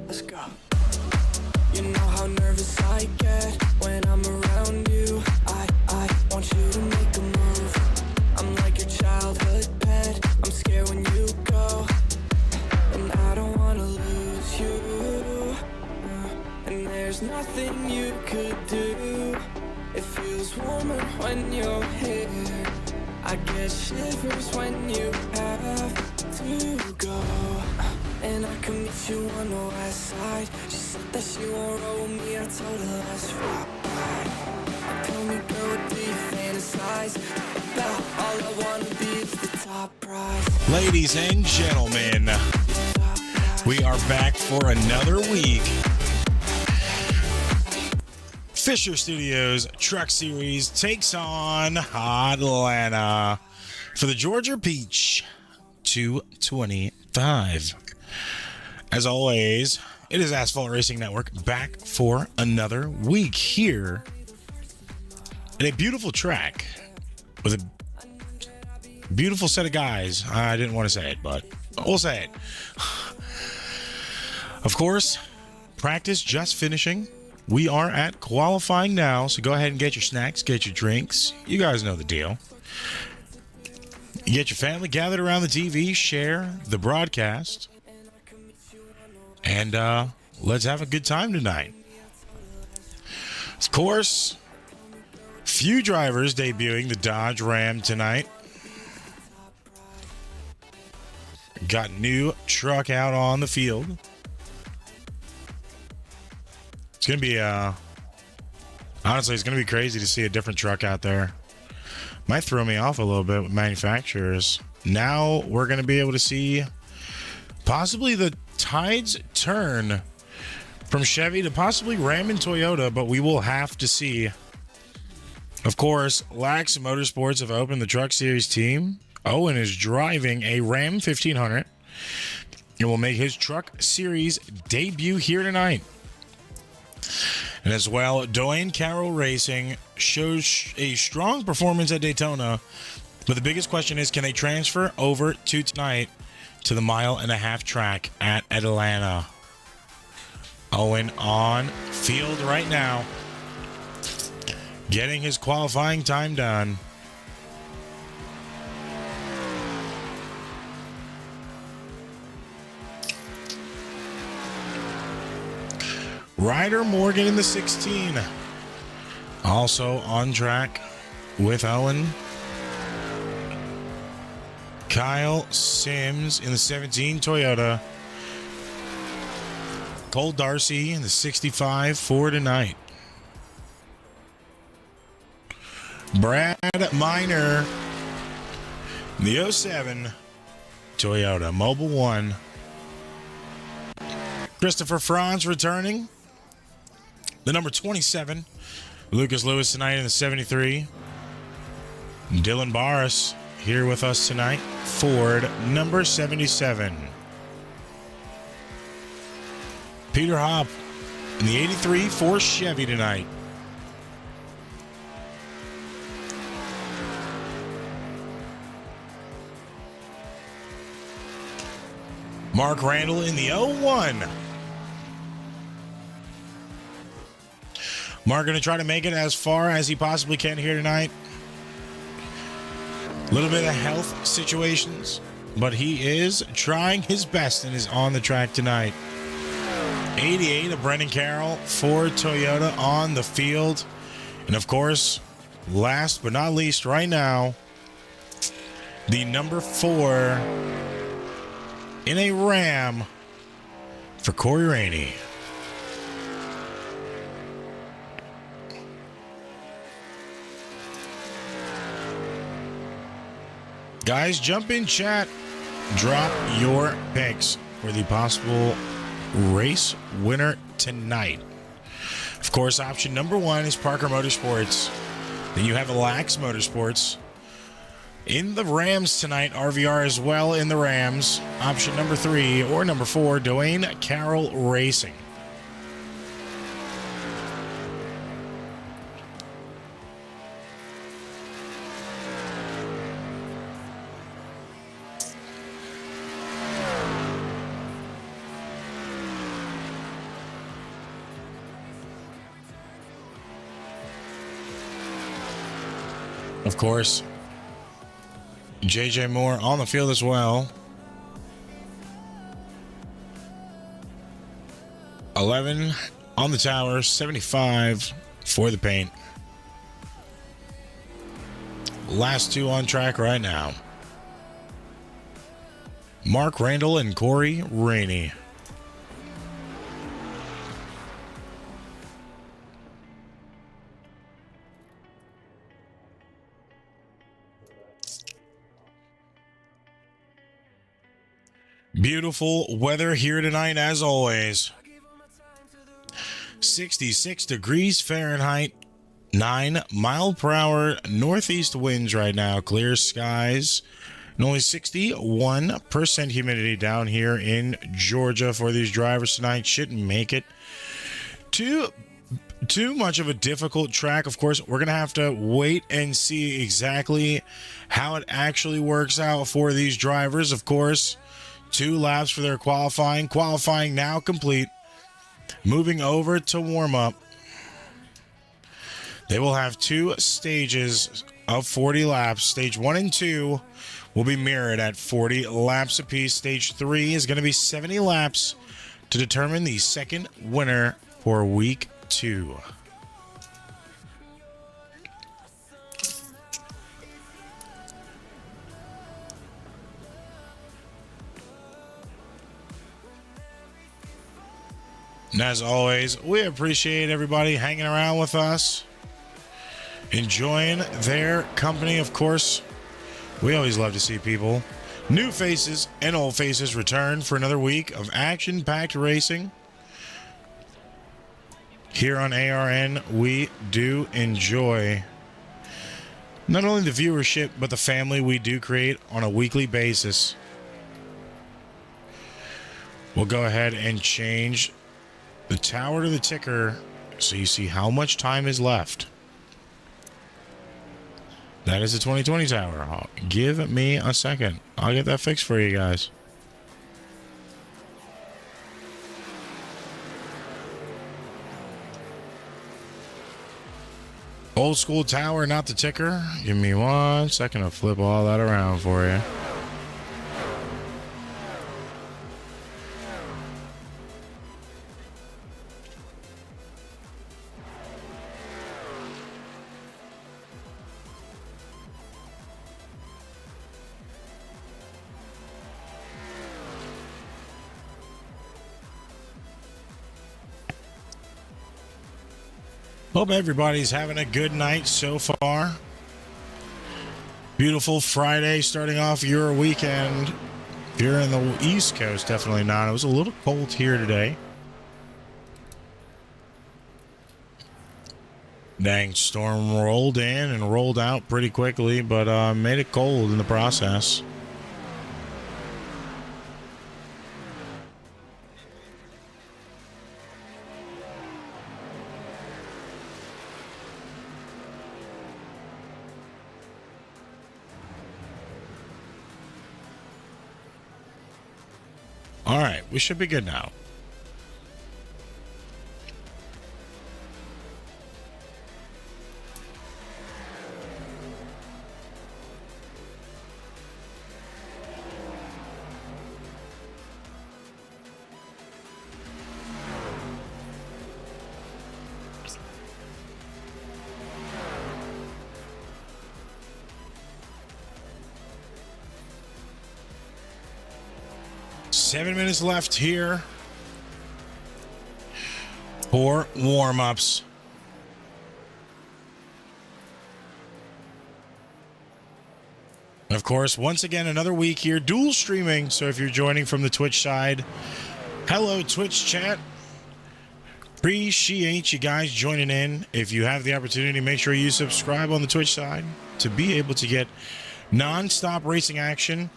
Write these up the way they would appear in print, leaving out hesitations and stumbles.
Let's go. You know how nervous I get when I'm around you. I want you to make a move. I'm like your childhood pet. I'm scared when you go, and I don't wanna lose you. And there's nothing you could do. It feels warmer when you're here. I get shivers when you have to go. And I can meet you on the west side. She said that she won't roll with me. I told her let's ride. Tell me, girl, what do you fantasize about? All I wanna be is the top prize. Ladies and gentlemen, we are back for another week. Fisher Studios Truck Series takes on Atlanta for the Georgia Peach 225. As always, it is Asphalt Racing Network back for another week here at a beautiful track with a beautiful set of guys. I didn't want to say it, but we'll say it. Of course, practice just finishing. We are at qualifying now, so go ahead and get your snacks, get your drinks. You guys know the deal. Get your family gathered around the TV, share the broadcast, and let's have a good time tonight. Of course, few drivers debuting the Dodge Ram tonight. Got new truck out on the field. It's going to be, honestly, it's going to be crazy to see a different truck out there. Might throw me off a little bit with manufacturers. Now we're going to be able to see possibly the tides turn from Chevy to possibly Ram and Toyota, but we will have to see. Of course, Lax Motorsports have opened the Truck Series team. Owen is driving a Ram 1500 and will make his Truck Series debut here tonight. And as well, Dwayne Carroll Racing shows a strong performance at Daytona, but the biggest question is, can they transfer over to tonight to the 1.5 mile track at Atlanta? Owen on field right now, getting his qualifying time done. Ryder Morgan in the 16. Also on track with Owen. Kyle Sims in the 17 Toyota. Cole Darcy in the 65 for tonight. Brad Miner in the 07 Toyota Mobile One. Christopher Franz returning. The number 27, Lucas Lewis tonight in the 73. Dylan Barris here with us tonight, Ford number 77. Peter Hopp in the 83 for Chevy tonight. Mark Randall in the 01. Mark going to try to make it as far as he possibly can here tonight. A little bit of health situations, but he is trying his best and is on the track tonight. 88 of Brendan Carroll for Toyota on the field. And of course, last but not least right now, the number 4 in a Ram for Corey Rainey. Guys, jump in chat. Drop your picks for the possible race winner tonight. Of course, option number 1 is Parker Motorsports. Then you have Lax Motorsports. In the Rams tonight, RVR as well in the Rams. Option number 3 or number 4, Dwayne Carroll Racing. Of course, JJ Moore on the field as well. 11 on the tower, 75 for the paint. Last two on track right now. Mark Randall and Corey Rainey. Beautiful weather here tonight as always. 66 degrees Fahrenheit, 9 mile per hour northeast winds right now, clear skies, and only 61% humidity down here in Georgia for these drivers tonight. Shouldn't make it too much of a difficult track. Of course, we're going to have to wait and see exactly how it actually works out for these drivers. Of course, 2 laps for their qualifying. Qualifying now complete. Moving over to warm-up. They will have 2 stages of 40 laps. Stage 1 and 2 will be mirrored at 40 laps apiece. Stage 3 is going to be 70 laps to determine the second winner for week 2. And as always, we appreciate everybody hanging around with us, enjoying their company. Of course, we always love to see people, new faces and old faces, return for another week of action-packed racing. Here on ARN, we do enjoy not only the viewership, but the family we do create on a weekly basis. We'll go ahead and change the tower to the ticker so you see how much time is left. That is the 2020 tower. Give me a second. I'll get that fixed for you guys. Old school tower, not the ticker. Give me 1 second to flip all that around for you. Hope everybody's having a good night so far. Beautiful Friday starting off your weekend. If you're in the East Coast, definitely not. It was a little cold here today. Dang, storm rolled in and rolled out pretty quickly, but made it cold in the process. All right, we should be good now. Seven minutes left here for warm-ups. Of course, once again, another week here, dual streaming. So if you're joining from the Twitch side, hello, Twitch chat. Appreciate you guys joining in. If you have the opportunity, make sure you subscribe on the Twitch side to be able to get non-stop racing action.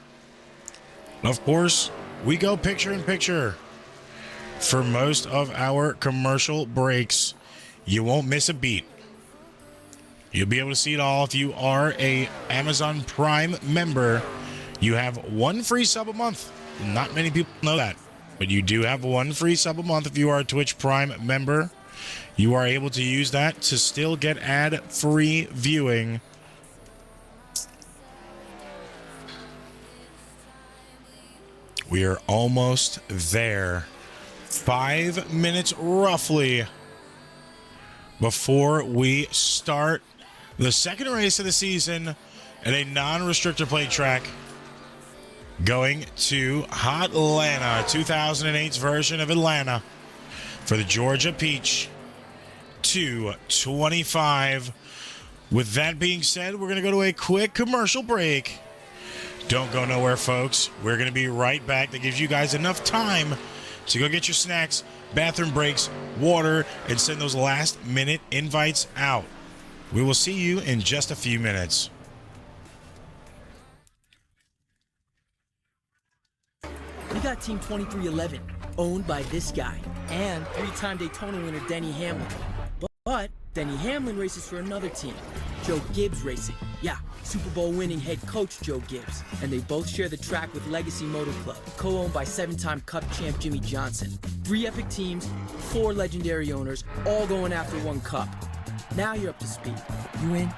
Of course, we go picture in picture for most of our commercial breaks. You won't miss a beat. You'll be able to see it all. If you are a Amazon Prime member, you have 1 free sub a month. Not many people know that, but you do have 1 free sub a month. If you are a Twitch Prime member, you are able to use that to still get ad-free viewing We are almost there. 5 minutes roughly before we start the second race of the season at a non-restrictor plate track going to Hotlanta, 2008's version of Atlanta for the Georgia Peach 225. With that being said, we're going to go to a quick commercial break. Don't go nowhere, folks. We're going to be right back. That gives you guys enough time to go get your snacks, bathroom breaks, water, and send those last-minute invites out. We will see you in just a few minutes. We got Team 2311, owned by this guy, and three-time Daytona winner Denny Hamlin. But Denny Hamlin races for another team, Joe Gibbs Racing. Yeah, Super Bowl winning head coach Joe Gibbs. And they both share the track with Legacy Motor Club, co-owned by 7-time Cup champ Jimmy Johnson. 3 epic teams, 4 legendary owners, all going after 1 cup. Now you're up to speed. You in?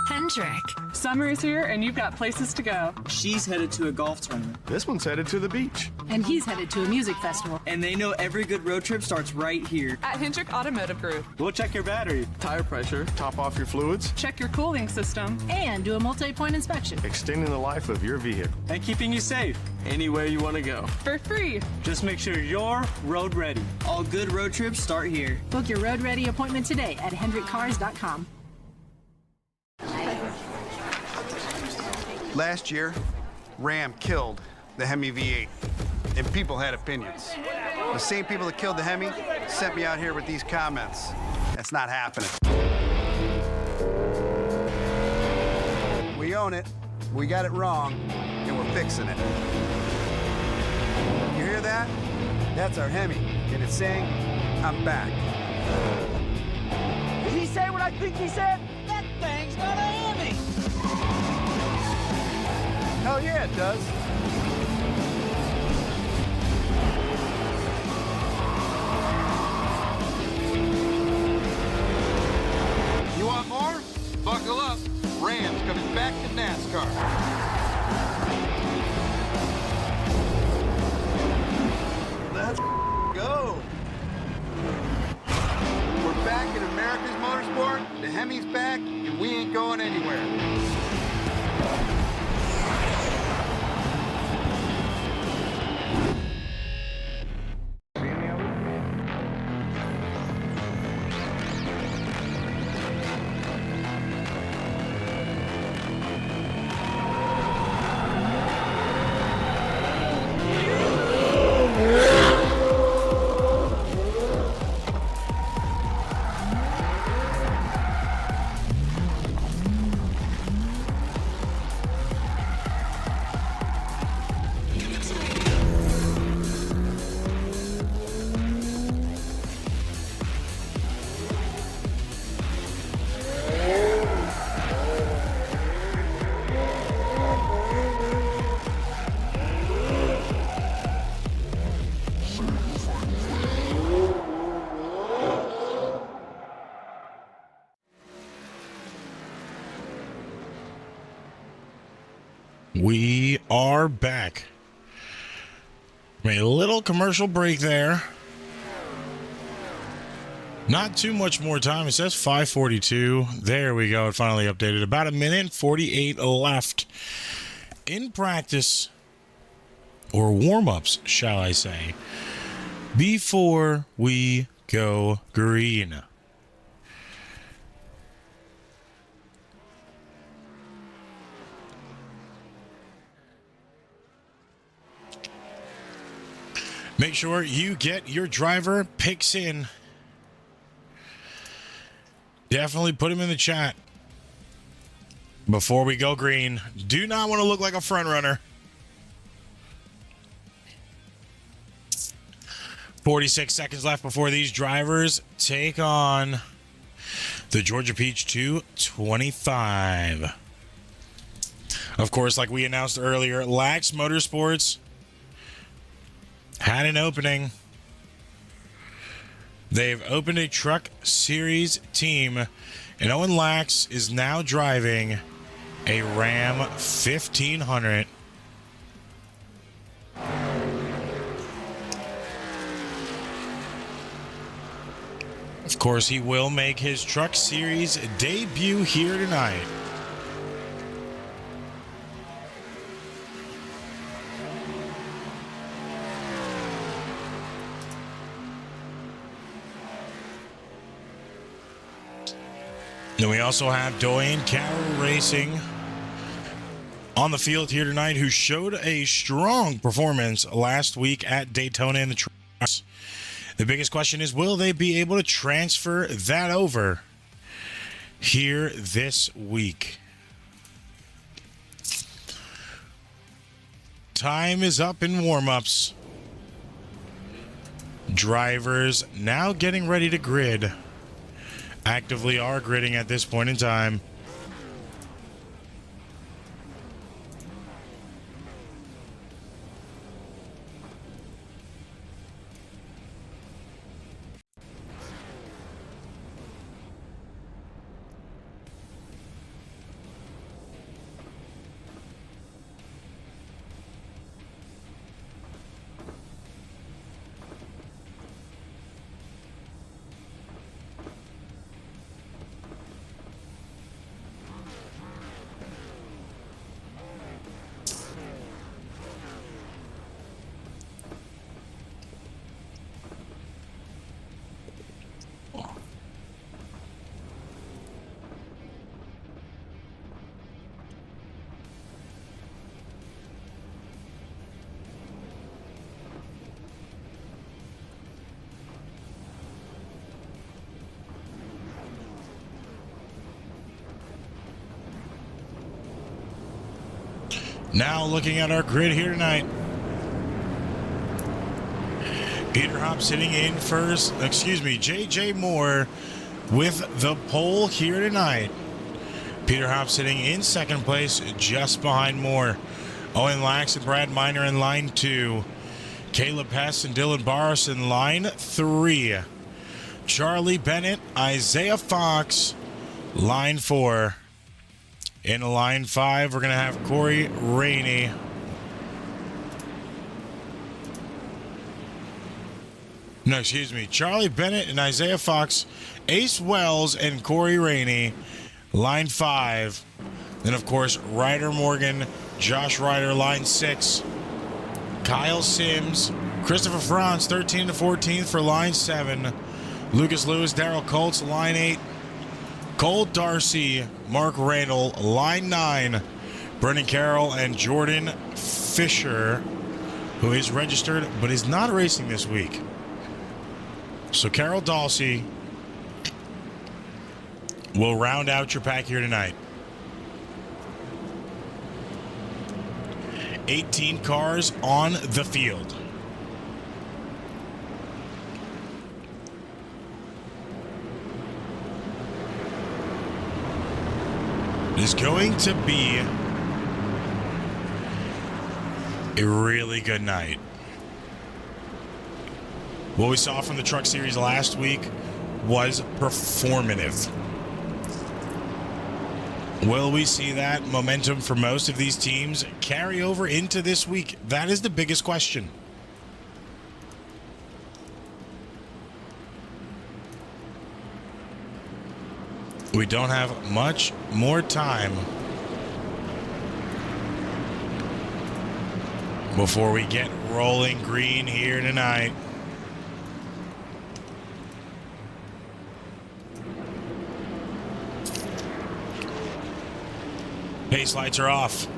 Hendrick. Summer is here and you've got places to go. She's headed to a golf tournament. This one's headed to the beach. And he's headed to a music festival. And they know every good road trip starts right here. At Hendrick Automotive Group. We'll check your battery, tire pressure, top off your fluids, Check your cooling system. And do a multi-point inspection. extending the life of your vehicle. And keeping you safe. Anywhere you want to go. For free. Just make sure you're road ready. All good road trips start here. Book your road ready appointment today at hendrickcars.com. Last year, Ram killed the Hemi V8, and people had opinions. The same people that killed the Hemi sent me out here with these comments. That's not happening. We own it, we got it wrong, and we're fixing it. You hear that? That's our Hemi, and it's saying, I'm back. Did he say what I think he said? That thing's not a Hemi! Hell yeah, it does. You want more? Buckle up. Ram's coming back to NASCAR. Let's go. We're back in America's motorsport. The Hemi's back, and we ain't going anywhere. We are back. A little commercial break there. Not too much more time. It says 5:42. There we go. It finally updated. About a minute and 48 left in practice, or warm-ups, shall I say, before we go green. Make sure you get your driver picks in. Definitely put them in the chat before we go green. Do not want to look like a front runner. 46 seconds left before these drivers take on the Georgia Peach 225. Of course, like we announced earlier, Lax Motorsports had an opening. They've opened a truck series team, and Owen Lax is now driving a Ram 1500. Of course, he will make his truck series debut here tonight. Then we also have Doyen Carroll Racing on the field here tonight, who showed a strong performance last week at Daytona in the trucks. The biggest question is, will they be able to transfer that over here this week? Time is up in warm-ups. Drivers now getting ready to grid. Actively are gridding at this point in time. Now looking at our grid here tonight. Peter Hopp sitting in first, JJ Moore with the pole here tonight. Peter Hopp sitting in second place, just behind Moore. Owen Lax and Brad Miner in line 2. Caleb Hess and Dylan Barris in line 3. Charlie Bennett, Isaiah Fox, line 4. In line 5, we're going to have Corey Rainey. No, excuse me. Charlie Bennett and Isaiah Fox, Ace Wells and Corey Rainey, line 5. Then, of course, Ryder Morgan, Josh Ryder, line 6. Kyle Sims, Christopher Franz, 13 to 14 for line 7. Lucas Lewis, Darrell Colts, line 8. Cole Darcy, Mark Randall, line 9. Brendan Carroll and Jordan Fisher, who is registered but is not racing this week. So Carroll Darcy will round out your pack here tonight. 18 cars on the field. It is going to be a really good night. What we saw from the Truck Series last week was performative. Will we see that momentum for most of these teams carry over into this week? That is the biggest question. We don't have much more time before we get rolling green here tonight. Pace lights are off.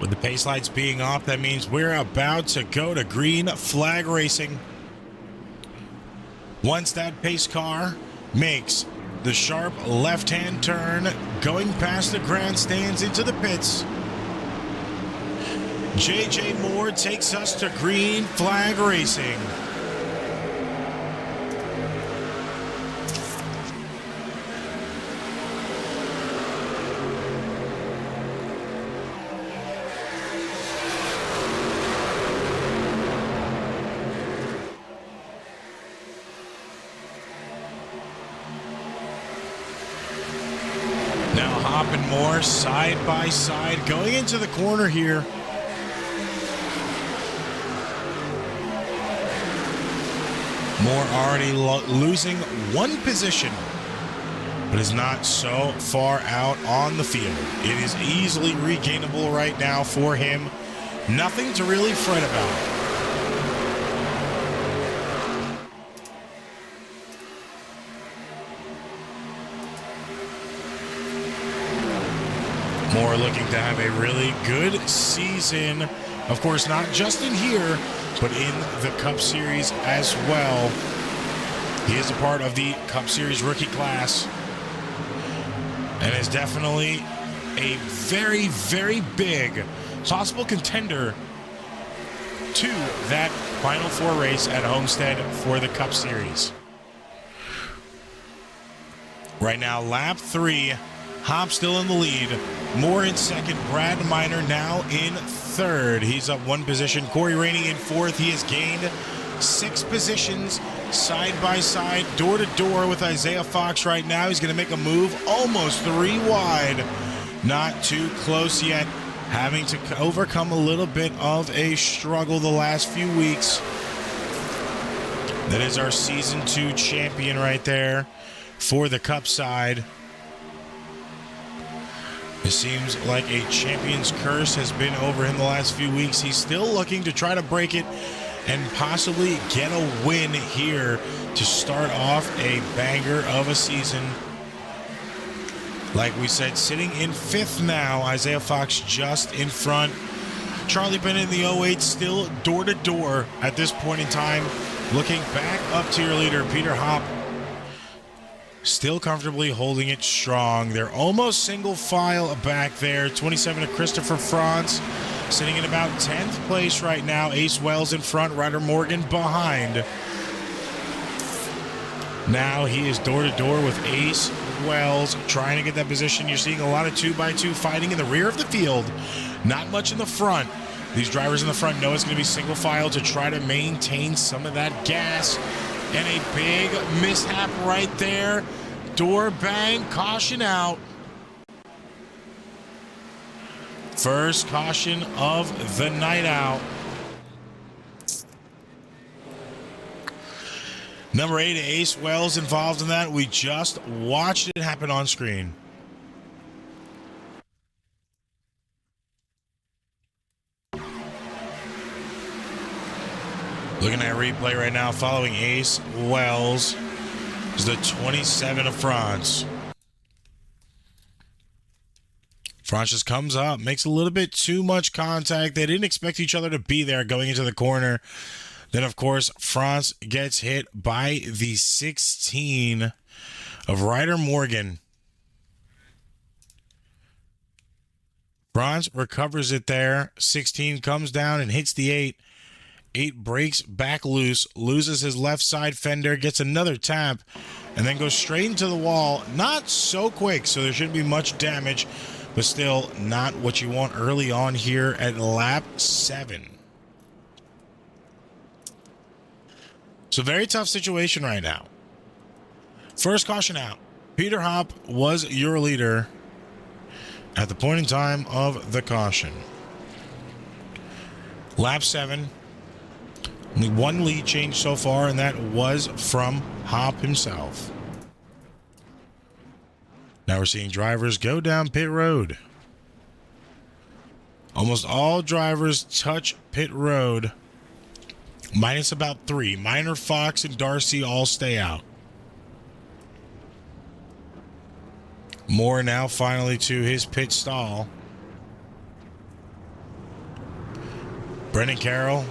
With the pace lights being off, that means we're about to go to green flag racing. Once that pace car makes the sharp left-hand turn, going past the grandstands into the pits, JJ Moore takes us to green flag racing. Now Hop and Moore side by side going into the corner here. Moore already losing one position, but is not so far out on the field. It is easily regainable right now for him. Nothing to really fret about. Moore looking to have a really good season. Of course, not just in here, but in the Cup Series as well. He is a part of the Cup Series rookie class and is definitely a very, very big possible contender to that Final Four race at Homestead for the Cup Series. Right now, lap 3, Hop still in the lead. Moore in second, Brad Miner now in third. He's up one position. Corey Rainey in fourth. He has gained 6 positions side by side, door to door with Isaiah Fox right now. He's going to make a move almost 3 wide. Not too close yet. Having to overcome a little bit of a struggle the last few weeks. That is our Season 2 champion right there for the Cup side. It seems like a champion's curse has been over him the last few weeks. He's still looking to try to break it and possibly get a win here to start off a banger of a season. Like we said, sitting in 5th now, Isaiah Fox just in front. Charlie Bennett in the 08 still door to door at this point in time. Looking back up to your leader, Peter Hop. Still comfortably holding it strong. They're almost single file back there. 27 to Christopher Franz, sitting in about 10th place right now. Ace Wells in front, Ryder Morgan behind. Now he is door to door with Ace Wells, trying to get that position. You're seeing a lot of 2x2 fighting in the rear of the field. Not much in the front. These drivers in the front know it's going to be single file to try to maintain some of that gas. And a big mishap right there. Door bang, caution out. First caution of the night out. Number 8, Ace Wells involved in that. We just watched it happen on screen. Looking at replay right now, following Ace Wells is the 27 of Franz. Franz just comes up, makes a little bit too much contact. They didn't expect each other to be there going into the corner. Then, of course, Franz gets hit by the 16 of Ryder Morgan. Franz recovers it there. 16 comes down and hits the 8. 8 breaks back loose, loses his left side fender, gets another tap, and then goes straight into the wall. Not so quick, so there shouldn't be much damage, but still not what you want early on here at lap 7. So very tough situation right now. First caution out. Peter Hop was your leader at the point in time of the caution. Lap 7. Only one lead change so far, and that was from Hop himself. Now we're seeing drivers go down pit road. Almost all drivers touch pit road, minus about 3. Miner, Fox, and Darcy all stay out. Moore now finally to his pit stall. Brendan Carroll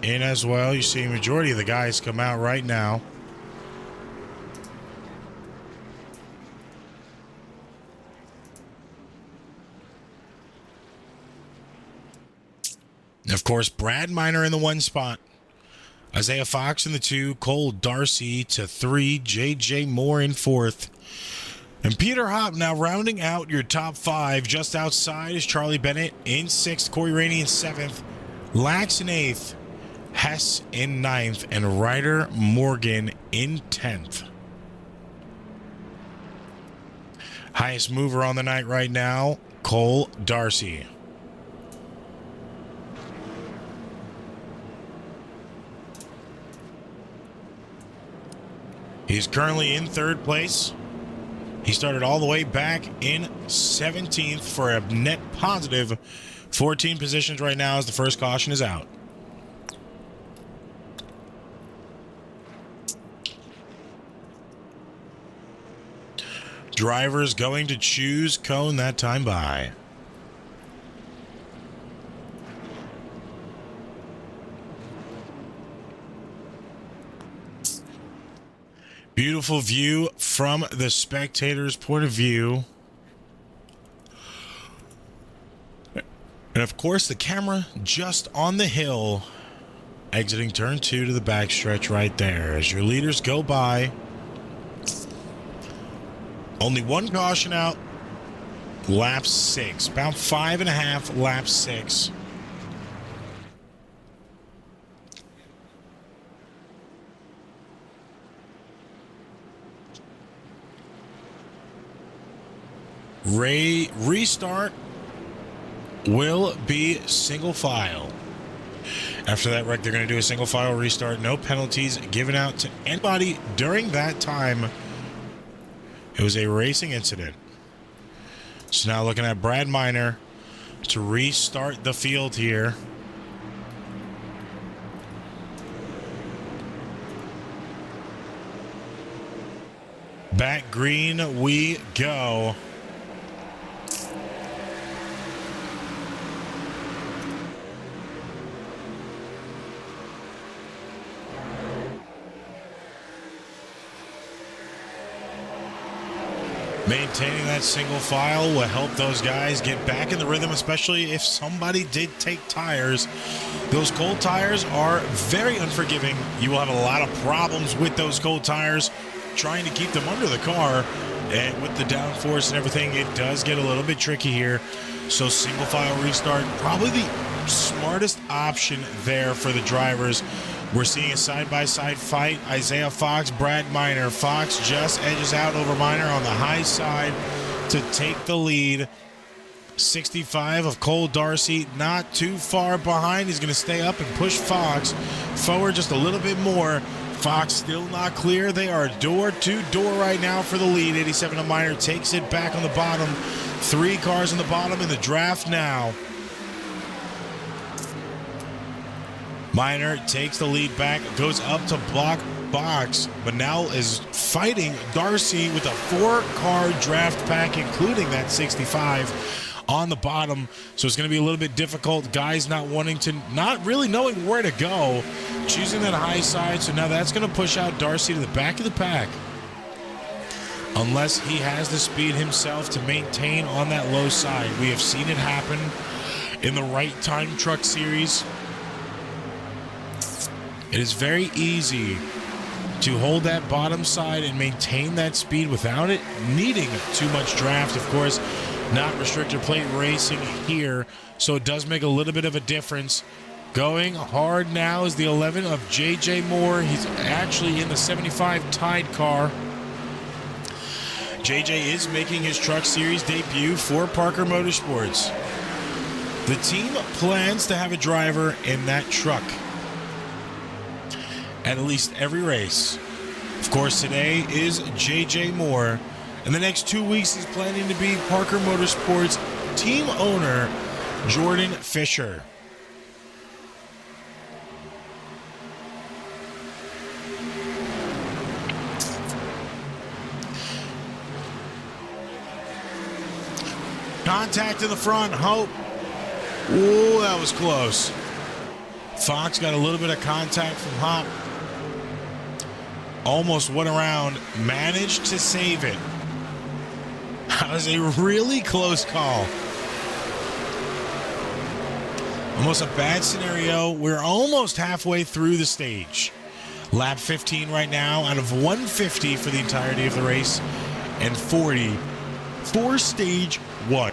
in as well. You see majority of the guys come out right now. Of course, Brad Miner in the 1 spot. Isaiah Fox in the 2. Cole Darcy to 3. J.J. Moore in 4th. And Peter Hopp now rounding out your top 5. Just outside is Charlie Bennett in 6th. Corey Rainey in 7th. Lax in 8th. Hess in 9th. And Ryder Morgan in 10th. Highest mover on the night right now, Cole Darcy. He's currently in 3rd place. He started all the way back in 17th for a net positive 14 positions right now as the first caution is out. Drivers going to choose cone that time by. Beautiful view from the spectator's point of view. And of course, the camera just on the hill, exiting turn 2 to the backstretch right there. As your leaders go by, only 1 caution out, lap 6. About 5.5, lap 6. Restart will be single file. After that wreck, they're going to do a single file restart. No penalties given out to anybody during that time. It was a racing incident. So now looking at Brad Miner to restart the field here. Back green we go. Maintaining that single file will help those guys get back in the rhythm, especially if somebody did take tires. Those cold tires are very unforgiving. You will have a lot of problems with those cold tires trying to keep them under the car. And with the downforce and everything, it does get a little bit tricky here. So single file restart, probably the smartest option there for the drivers. We're seeing a side-by-side fight. Isaiah Fox, Brad Miner. Fox just edges out over Miner on the high side to take the lead. 65 of Cole Darcy, not too far behind. He's going to stay up and push Fox forward just a little bit more. Fox still not clear. They are door to door right now for the lead. 87 of Miner takes it back on the bottom. 3 cars on the bottom in the draft now. Miner takes the lead back, goes up to block box, but now is fighting Darcy with a 4-car draft pack, including that 65 on the bottom. So it's going to be a little bit difficult. Guys not really knowing where to go, choosing that high side. So now that's going to push out Darcy to the back of the pack, unless he has the speed himself to maintain on that low side. We have seen it happen in the right time truck series. It is very easy to hold that bottom side and maintain that speed without it needing too much draft. Of course, not restrictor plate racing here, so it does make a little bit of a difference. Going hard now is the 11 of J.J. Moore. He's actually in the 75 tied car. J.J. is making his truck series debut for Parker Motorsports. The team plans to have a driver in that truck at least every race. Of course, today is J.J. Moore. In the next 2 weeks, he's planning to be Parker Motorsports team owner Jordan Fisher. Contact in the front, Hope Ooh, that was close. Fox got a little bit of contact from Hop. Almost went around, managed to save it. That was a really close call. Almost a bad scenario. We're almost halfway through the stage. Lap 15 right now out of 150 for the entirety of the race and 40 for stage 1.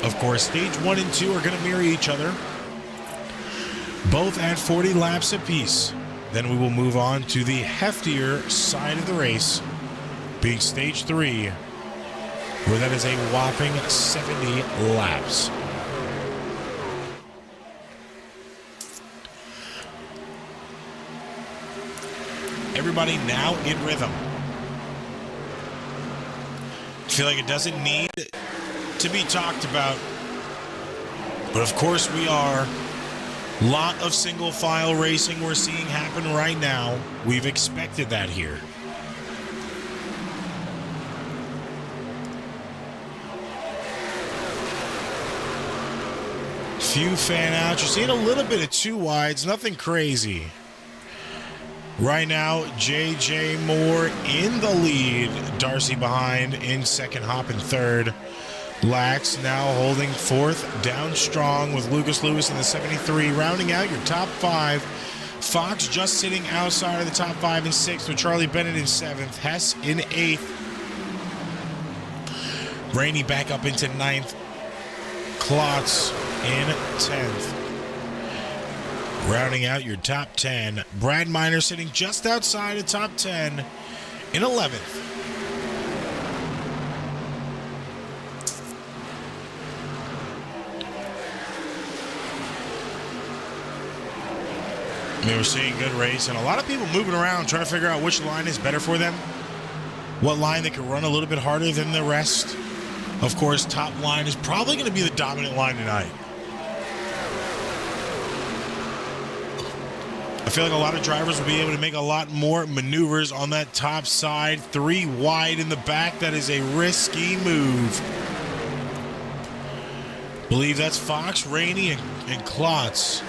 Of course, stage 1 and 2 are going to mirror each other, both at 40 laps apiece. Then we will move on to the heftier side of the race, being stage 3, where that is a whopping 70 laps. Everybody now in rhythm. I feel like it doesn't need to be talked about, but of course we are. Lot of single file racing we're seeing happen right now. We've expected that here. Few fan outs. You're seeing a little bit of two wides, nothing crazy. Right now, JJ Moore in the lead. Darcy behind in second, Hop in third. Lax now holding fourth, down strong with Lucas Lewis in the 73. Rounding out your top 5. Fox just sitting outside of the top 5 in 6th with Charlie Bennett in 7th. Hess in 8th. Rainey back up into 9th. Klotz in 10th. Rounding out your top 10. Brad Miner sitting just outside of top 10 in 11th. I mean, we're seeing good race and a lot of people moving around trying to figure out which line is better for them. What line they can run a little bit harder than the rest. Of course, top line is probably going to be the dominant line tonight. I feel like a lot of drivers will be able to make a lot more maneuvers on that top side. 3 wide in the back. That is a risky move. Believe that's Fox, Rainey, and Klotz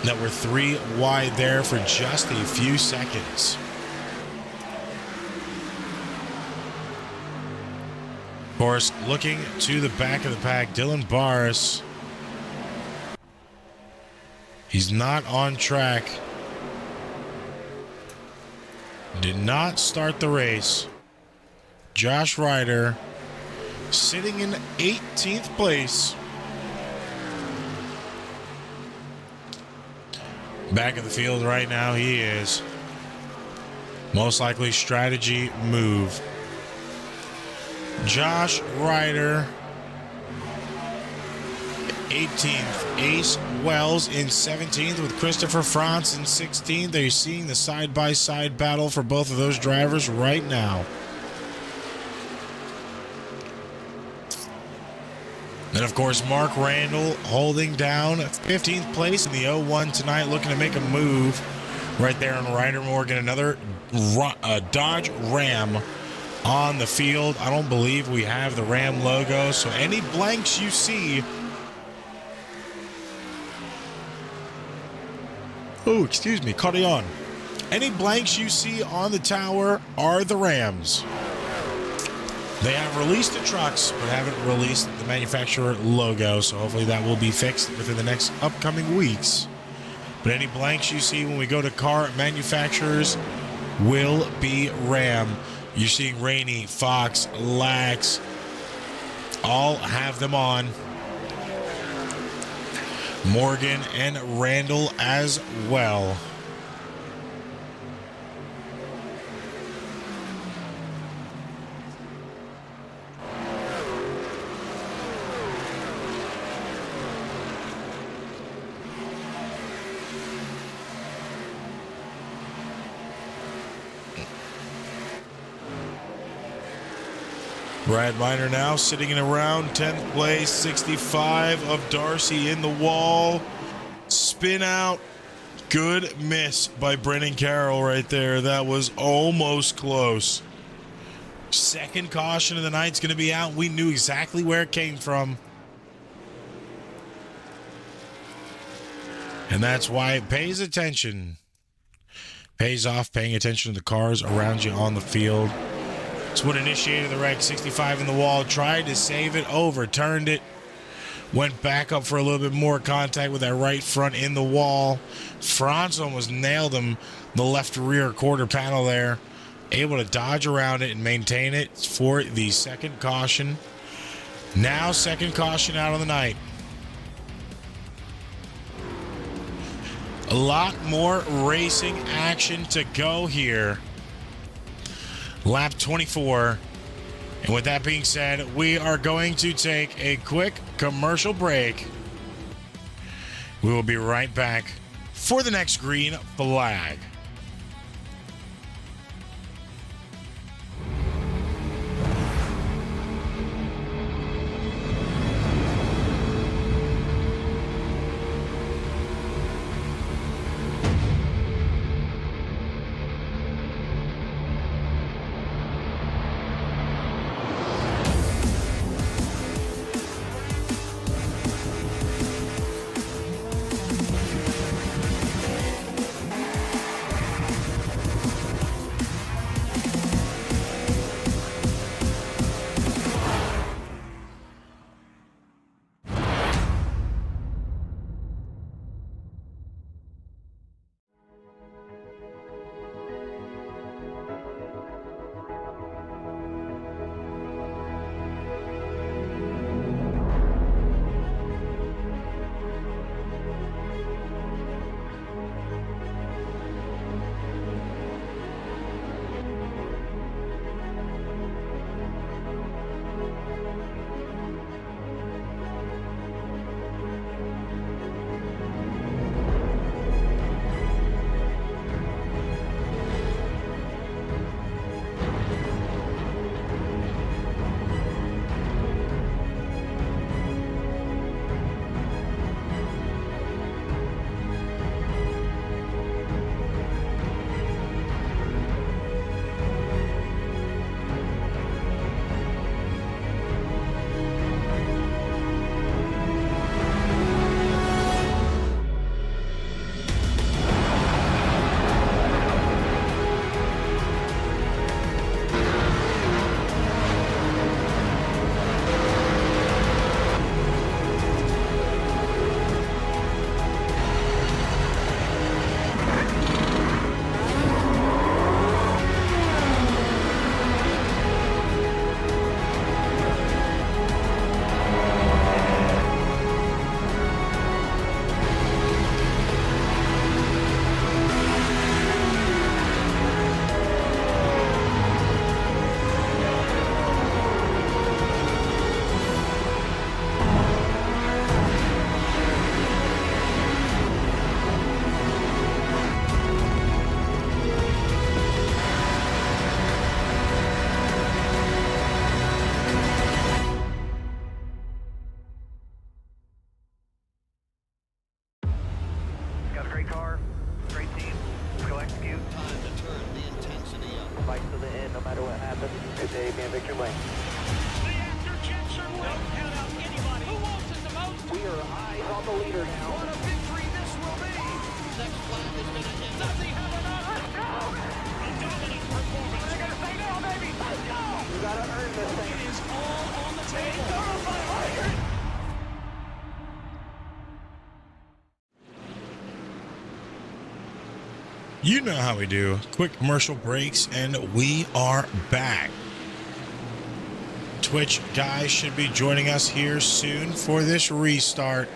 that were 3 wide there for just a few seconds. Of course, looking to the back of the pack, Dylan Barris. He's not on track. Did not start the race. Josh Ryder sitting in 18th place. Back of the field right now, he is. Most likely strategy move. Josh Ryder, 18th. Ace Wells in 17th with Christopher Franz in 16th. They're seeing the side-by-side battle for both of those drivers right now. And of course, Mark Randall holding down 15th place in the 01 tonight, looking to make a move right there on Ryder Morgan. Another Dodge Ram on the field. I don't believe we have the Ram logo, so any blanks you see. Oh, excuse me, caught it on. Any blanks you see on the tower are the Rams. They have released the trucks, but haven't released the manufacturer logo, so hopefully that will be fixed within the next upcoming weeks. But any blanks you see when we go to car manufacturers will be Ram. You're seeing Rainey, Fox, Lax, all have them on. Morgan and Randall as well. Brad Miner now sitting in around 10th place, 65 of Darcy in the wall. Spin out. Good miss by Brennan Carroll right there. That was almost close. Second caution of the night's going to be out. We knew exactly where it came from. And that's why it pays attention. Pays off paying attention to the cars around you on the field. It's what initiated the wreck. 65 in the wall. Tried to save it. Overturned it. Went back up for a little bit more contact with that right front in the wall. Franz almost nailed him. The left rear quarter panel there. Able to dodge around it and maintain it for the second caution. Now second caution out of the night. A lot more racing action to go here. Lap 24. And with that being said, we are going to take a quick commercial break. We will be right back for the next green flag. You know how we do. Quick commercial breaks, and we are back. Twitch guys should be joining us here soon for this restart.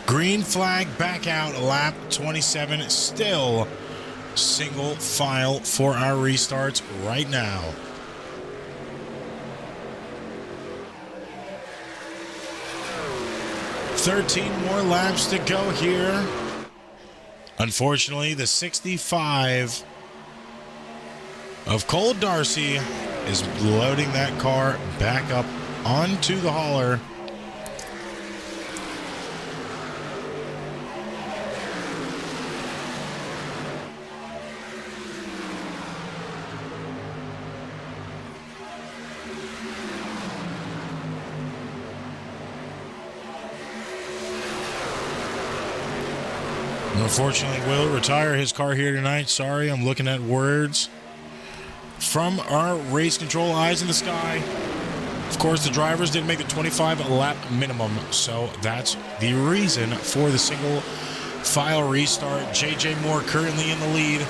Green flag back out, lap 27. Still single file for our restarts right now. "13 more laps to go here." Unfortunately, the 65 of Cole Darcy is loading that car back up onto the hauler. Unfortunately, will retire his car here tonight. Sorry, I'm looking at words from our race control eyes in the sky. Of course, the drivers didn't make the 25-lap minimum, so that's the reason for the single file restart. JJ Moore currently in the lead.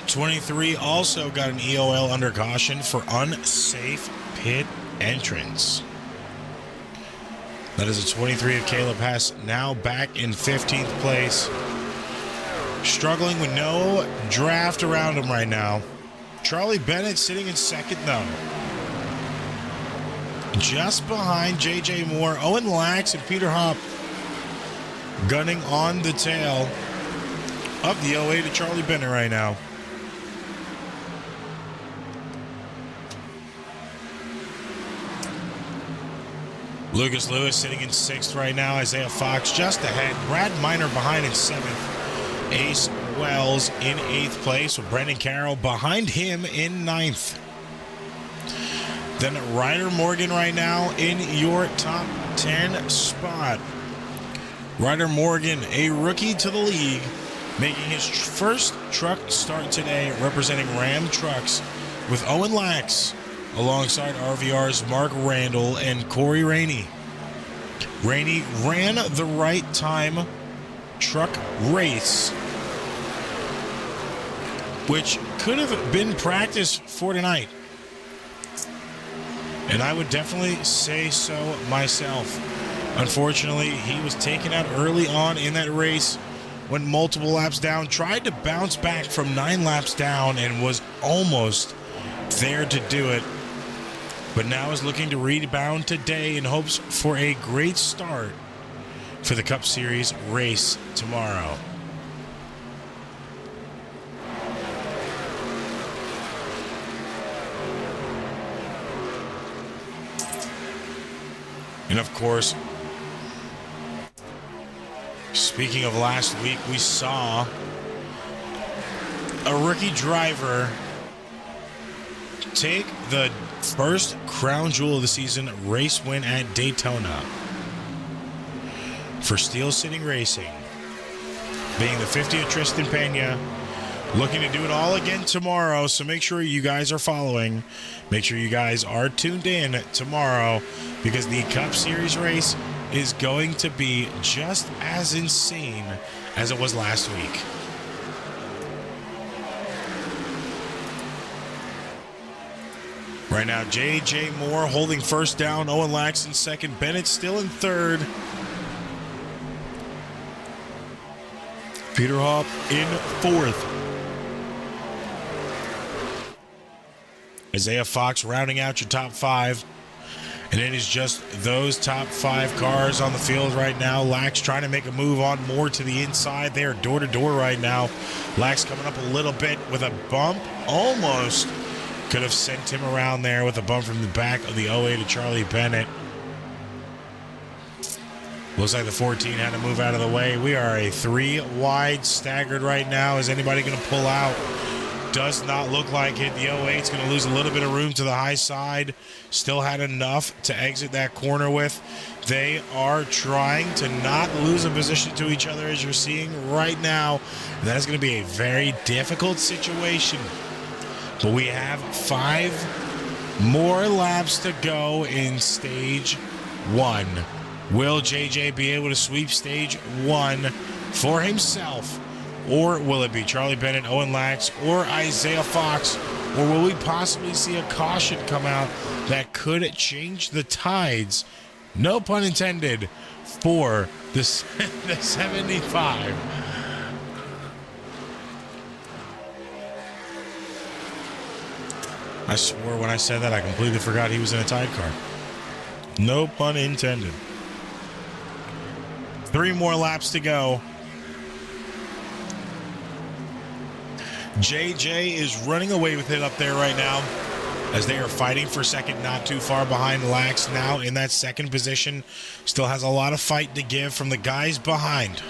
23 also got an EOL under caution for unsafe pit entrance. That is a 23 of Caleb Hess, now back in 15th place. Struggling with no draft around him right now. Charlie Bennett sitting in second, though. Just behind JJ Moore, Owen Lax and Peter Hopp gunning on the tail of the 08 of Charlie Bennett right now. Lucas Lewis sitting in sixth right now. Isaiah Fox just ahead. Brad Miner behind in seventh. Ace Wells in eighth place with Brendan Carroll behind him in ninth. Then Ryder Morgan right now in your top 10 spot. Ryder Morgan, a rookie to the league, making his first truck start today, representing Ram Trucks with Owen Lax alongside RVR's Mark Randall and Corey Rainey. Rainey ran the right time truck race, which could have been practice for tonight. And I would definitely say so myself. Unfortunately, he was taken out early on in that race, went multiple laps down, tried to bounce back from 9 laps down and was almost there to do it. But now is looking to rebound today in hopes for a great start for the Cup Series race tomorrow. And of course, speaking of last week, we saw a rookie driver take the first crown jewel of the season race win at Daytona for Steel City Racing, being the 50th Tristan Pena, looking to do it all again tomorrow. So make sure you guys are following. Make sure you guys are tuned in tomorrow, because the Cup Series race is going to be just as insane as it was last week. Right now, J.J. Moore holding first down, Owen Lax in second, Bennett still in third. Peter Hopp in fourth. Isaiah Fox rounding out your top 5. And it is just those top 5 cars on the field right now. Lax trying to make a move on more to the inside. They are door to door right now. Lax coming up a little bit with a bump. Almost could have sent him around there with a bump from the back of the 08 of Charlie Bennett. Looks like the 14 had to move out of the way. We are a 3 wide staggered right now. Is anybody going to pull out? Does not look like it. The 08's going to lose a little bit of room to the high side. Still had enough to exit that corner with. They are trying to not lose a position to each other, as you're seeing right now. And that is going to be a very difficult situation. But we have 5 more laps to go in stage 1. Will JJ be able to sweep stage 1 for himself? Or will it be Charlie Bennett, Owen Lax, or Isaiah Fox? Or will we possibly see a caution come out that could change the tides, no pun intended, for the 75? I swore when I said that, I completely forgot he was in a tide car. No pun intended. 3 more laps to go. JJ is running away with it up there right now, as they are fighting for second, not too far behind. Lax now in that second position. Still has a lot of fight to give from the guys behind.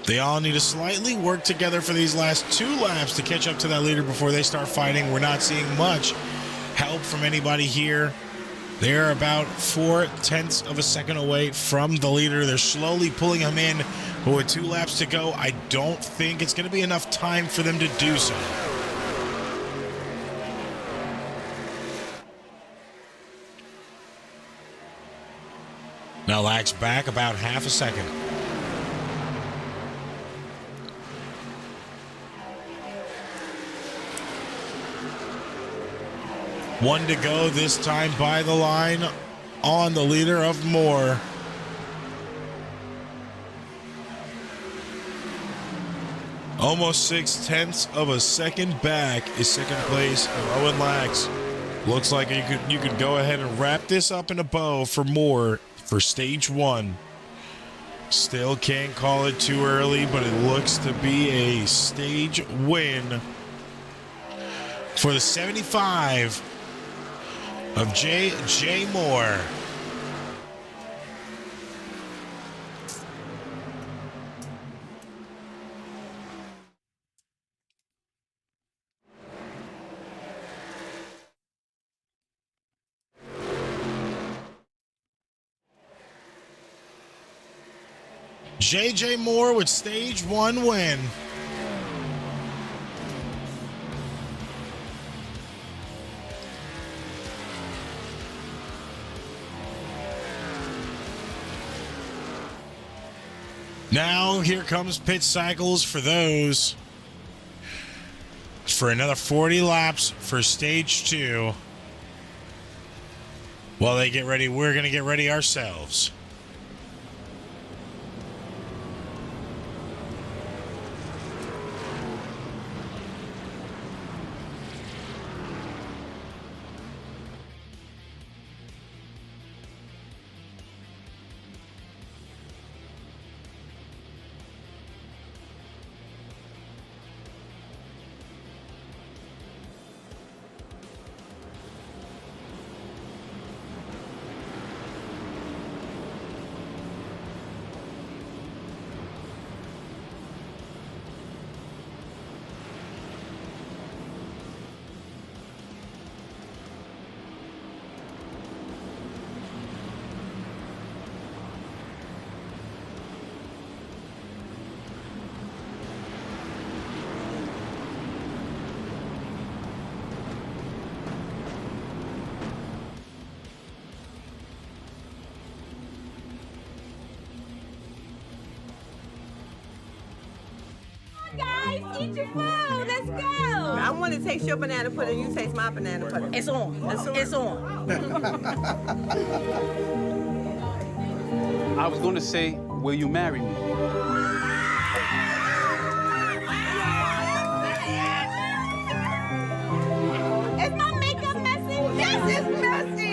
They all need to slightly work together for these last 2 laps to catch up to that leader before they start fighting. We're not seeing much help from anybody here. They're about 0.4 of a second away from the leader. They're slowly pulling him in, but with 2 laps to go, I don't think it's going to be enough time for them to do so. Now lags back about half a second. One to go this time by the line on the leader of Moore. Almost 0.6 of a second back is second place of Owen Lax. Looks like you could go ahead and wrap this up in a bow for Moore for stage 1. Still can't call it too early, but it looks to be a stage win for the 75 of J.J. Moore. J.J. Moore with stage 1 win. Now here comes pit cycles for those. For another 40 laps for stage 2. While they get ready, we're going to get ready ourselves. Guys, eat your food. Let's go. I want to taste your banana pudding. You taste my banana pudding. It's on. It's on. I was going to say, will you marry me? Is my makeup messy? Yes, it's messy.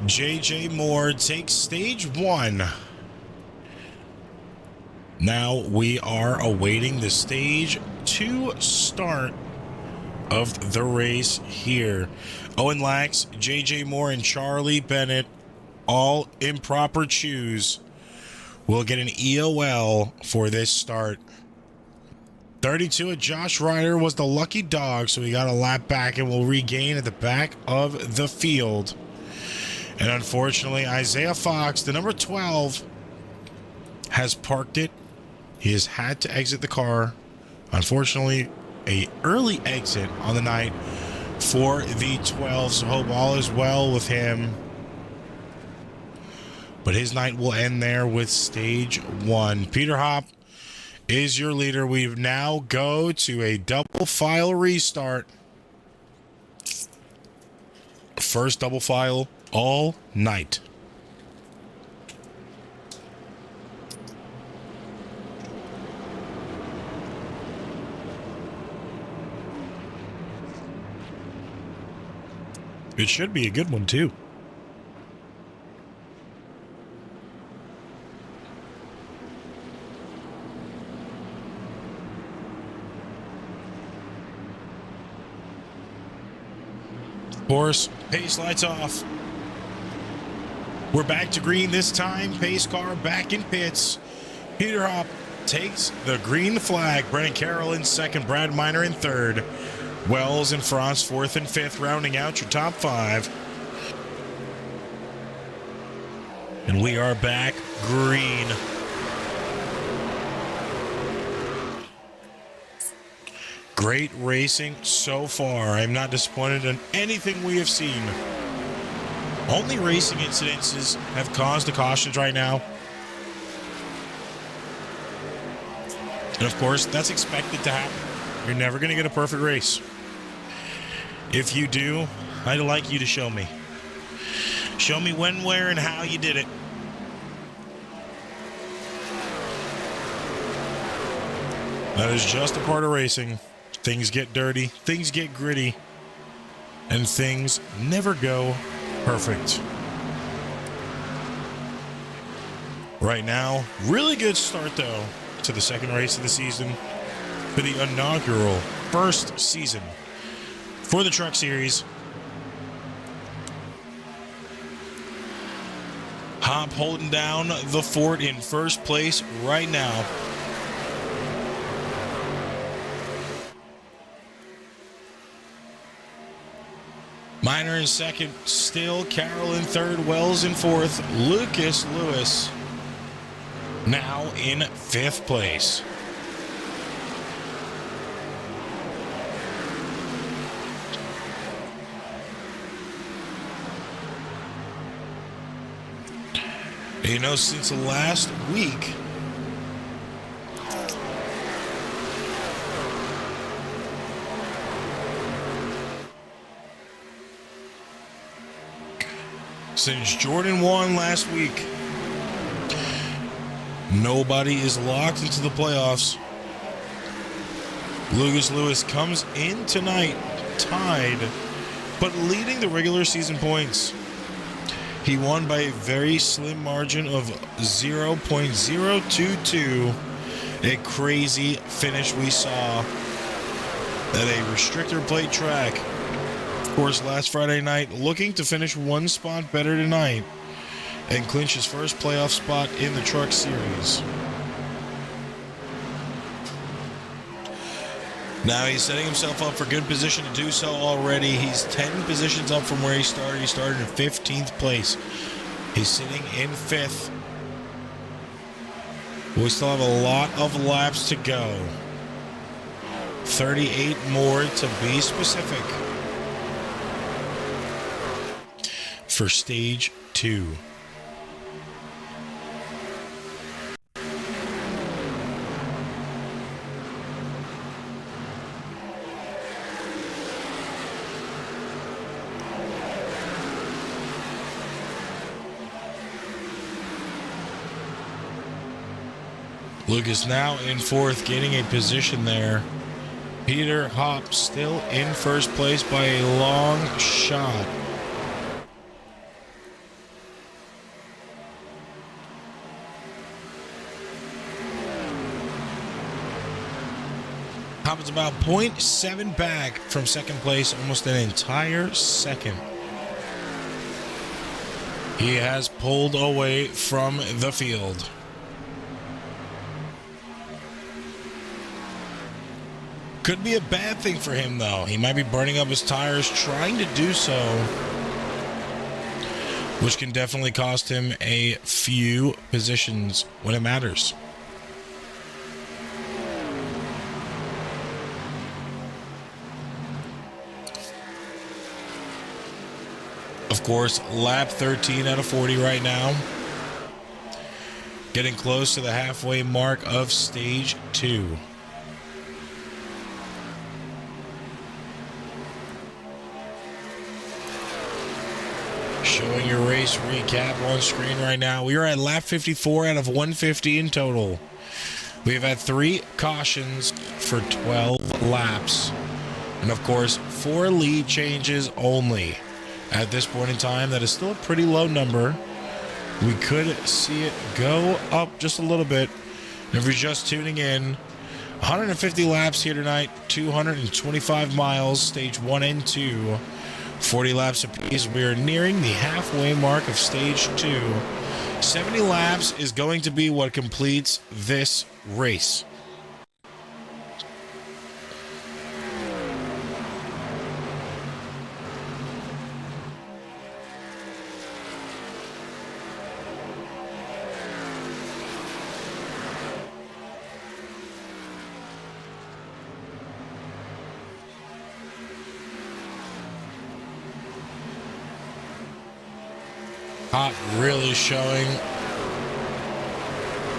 JJ Moore takes stage 1. Now we are awaiting the stage 2 start of the race here. Owen Lax, JJ Moore, and Charlie Bennett, all in proper shoes, will get an EOL for this start. 32 of Josh Ryder was the lucky dog, so he got a lap back and will regain at the back of the field. And unfortunately, Isaiah Fox, the number 12, has parked it. He has had to exit the car. Unfortunately, a early exit on the night for the 12, so hope all is well with him. But his night will end there with stage 1. Peter Hopp is your leader. We now go to a double file restart. First double file all night. It should be a good one, too. Of course, pace lights off. We're back to green this time. Pace car back in pits. Peter Hopp takes the green flag. Brennan Carroll in second. Brad Miner in third. Wells and Frost fourth and fifth, rounding out your top 5. And we are back green. Great racing so far. I'm not disappointed in anything we have seen. Only racing incidences have caused the cautions right now. And of course, that's expected to happen. You're never going to get a perfect race. If you do, I'd like you to show me. Show me when, where, and how you did it. That is just a part of racing. Things get dirty, things get gritty, and things never go perfect. Right now, really good start, though, to the second race of the season for the inaugural first season for the Truck Series. Hopp holding down the fort in first place right now. Miner in second, still Carroll in third, Wells in fourth, Lucas Lewis now in fifth place. You know, since last week, since Jordan won last week, nobody is locked into the playoffs. Lucas Lewis comes in tonight tied, but leading the regular season points. He won by a very slim margin of 0.022. A crazy finish we saw at a restrictor plate track. Of course, last Friday night, looking to finish one spot better tonight and clinch his first playoff spot in the Truck Series. Now he's setting himself up for good position to do so already. He's 10 positions up from where he started. He started in 15th place. He's sitting in 5th. We still have a lot of laps to go. 38 more to be specific for stage 2. Lucas now in 4th, gaining a position there. Peter Hopp still in first place by a long shot. Hobbit's about 0.7 back from second place, almost an entire second. He has pulled away from the field. Could be a bad thing for him, though. He might be burning up his tires trying to do so, which can definitely cost him a few positions when it matters. Of course, lap 13 out of 40 right now. Getting close to the halfway mark of stage 2. Showing your race recap on screen right now. We are at lap 54 out of 150 in total. We've had 3 cautions for 12 laps. And of course, 4 lead changes only. At this point in time, that is still a pretty low number. We could see it go up just a little bit. If you're just tuning in, 150 laps here tonight, 225 miles, stage 1 and 2, 40 laps apiece. We are nearing the halfway mark of stage 2. 70 laps is going to be what completes this race. Hot really showing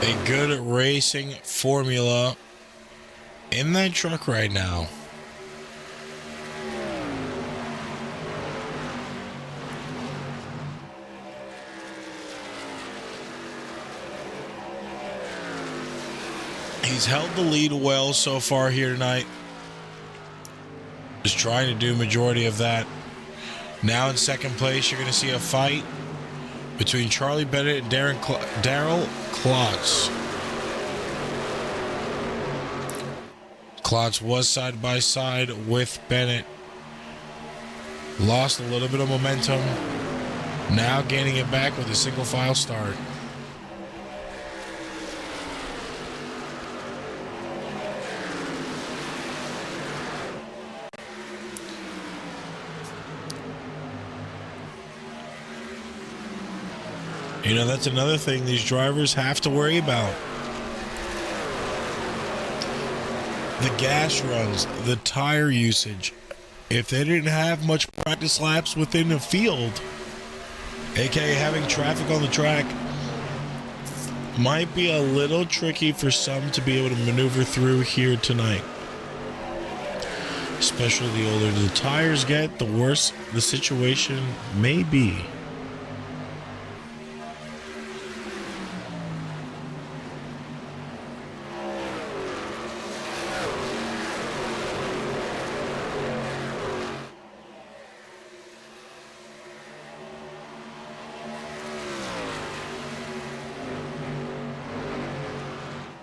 a good racing formula in that truck right now. He's held the lead well so far here tonight. Just trying to do majority of that. Now in second place, you're going to see a fight between Charlie Bennett and Daryl Klotz. Klotz was side by side with Bennett. Lost a little bit of momentum. Now gaining it back with a single file start. You know, that's another thing these drivers have to worry about. The gas runs, the tire usage. If they didn't have much practice laps within the field, aka having traffic on the track, might be a little tricky for some to be able to maneuver through here tonight. Especially the older the tires get, the worse the situation may be.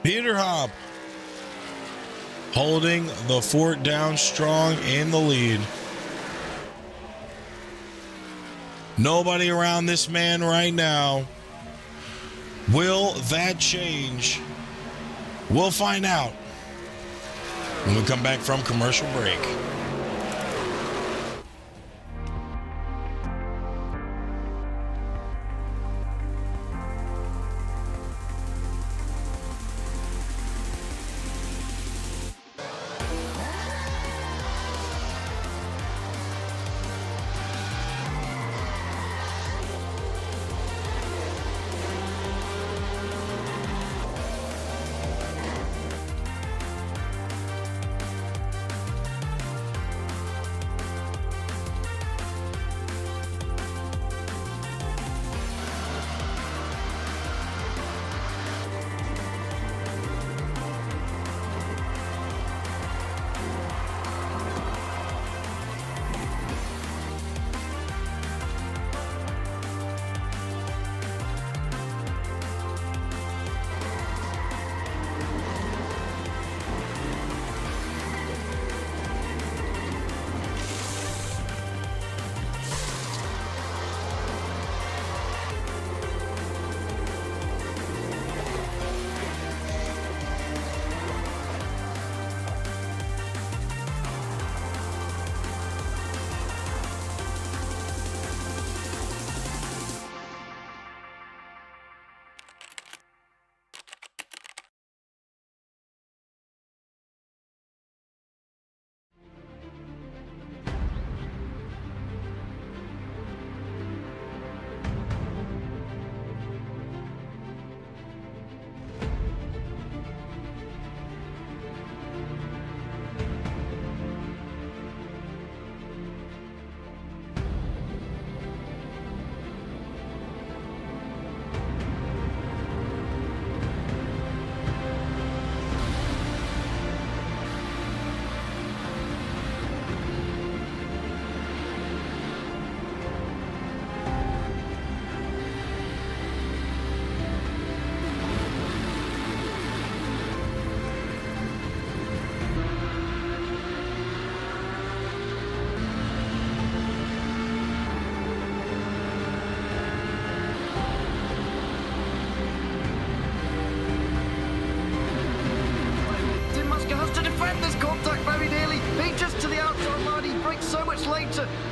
Peter Hop holding the fort down strong in the lead. Nobody around this man right now. Will that change? We'll find out when we come back from commercial break.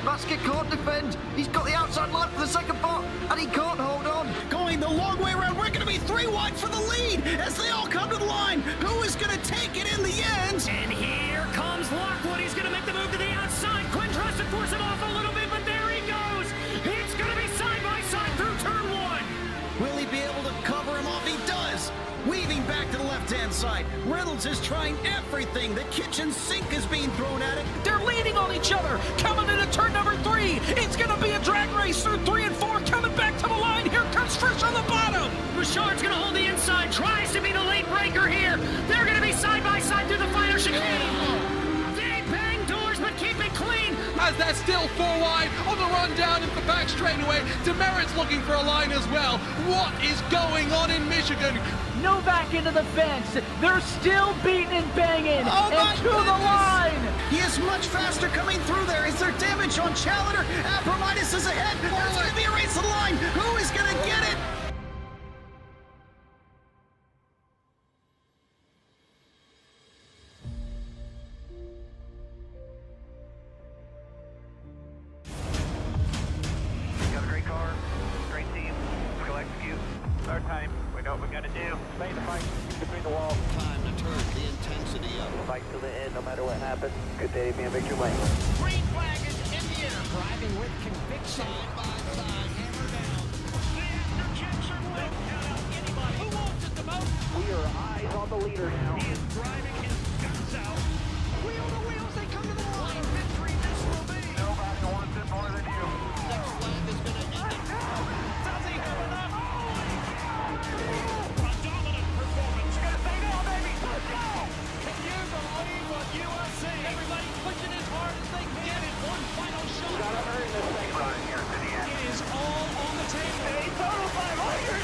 Basket can't defend. He's got the outside line for the second part, and he can't hold on. Going the long way around. We're going to be 3 wide for the lead as they all come to the line. Who is going to take it in the end? And here comes Lockwood. He's going to make the move to the outside. Quinn tries to force him off a little bit, but there he goes. It's going to be side by side through turn 1. Will he be able to cover him off? He does. Weaving back to the left-hand side. Reynolds is trying everything. The kitchen sink is being thrown at it. They're leaning on each other. Coming into turn number 3. It's going to be a drag race through 3 and 4. Coming back to the line. Here comes Frisch on the bottom. Richard's going to hold the inside. Tries to be the late breaker here. They're going to be side by side through the final chicane. They bang doors, but keep it clean. As they're still 4 wide on the run down into the back straightaway. Demerit's looking for a line as well. What is going on in Michigan? Novak into the fence. They're still beating and banging. And to the line. He is much faster coming through there. Is there damage on Challenger? Abramitis is ahead. There's going to be a race to the line. Who is going to get it? You got a great car, great team. We'll execute. Our time. We know what we got to do. Stay in the fight between the walls. Time to turn the intensity up. Fight till the end, no matter what happens. Good day to be in victory lane. Green flag is in the air. Driving with conviction. Side by side, hammer down. The afterchecks are lit. Count out anybody. Who wants it the most? We are eyes on the leader now. He is driving his guts out. Wheel to wheels, they come to the line. Victory this will be. Nobody wants it more than you. Next flag is going to end it. Does he have enough? A dominant performance. Gonna stay down, baby. Let's go. Can you believe what you are seeing? Everybody pushing as hard as they can. One final shot. We gotta earn this thing right here to the end. It is all on the table. A total 500.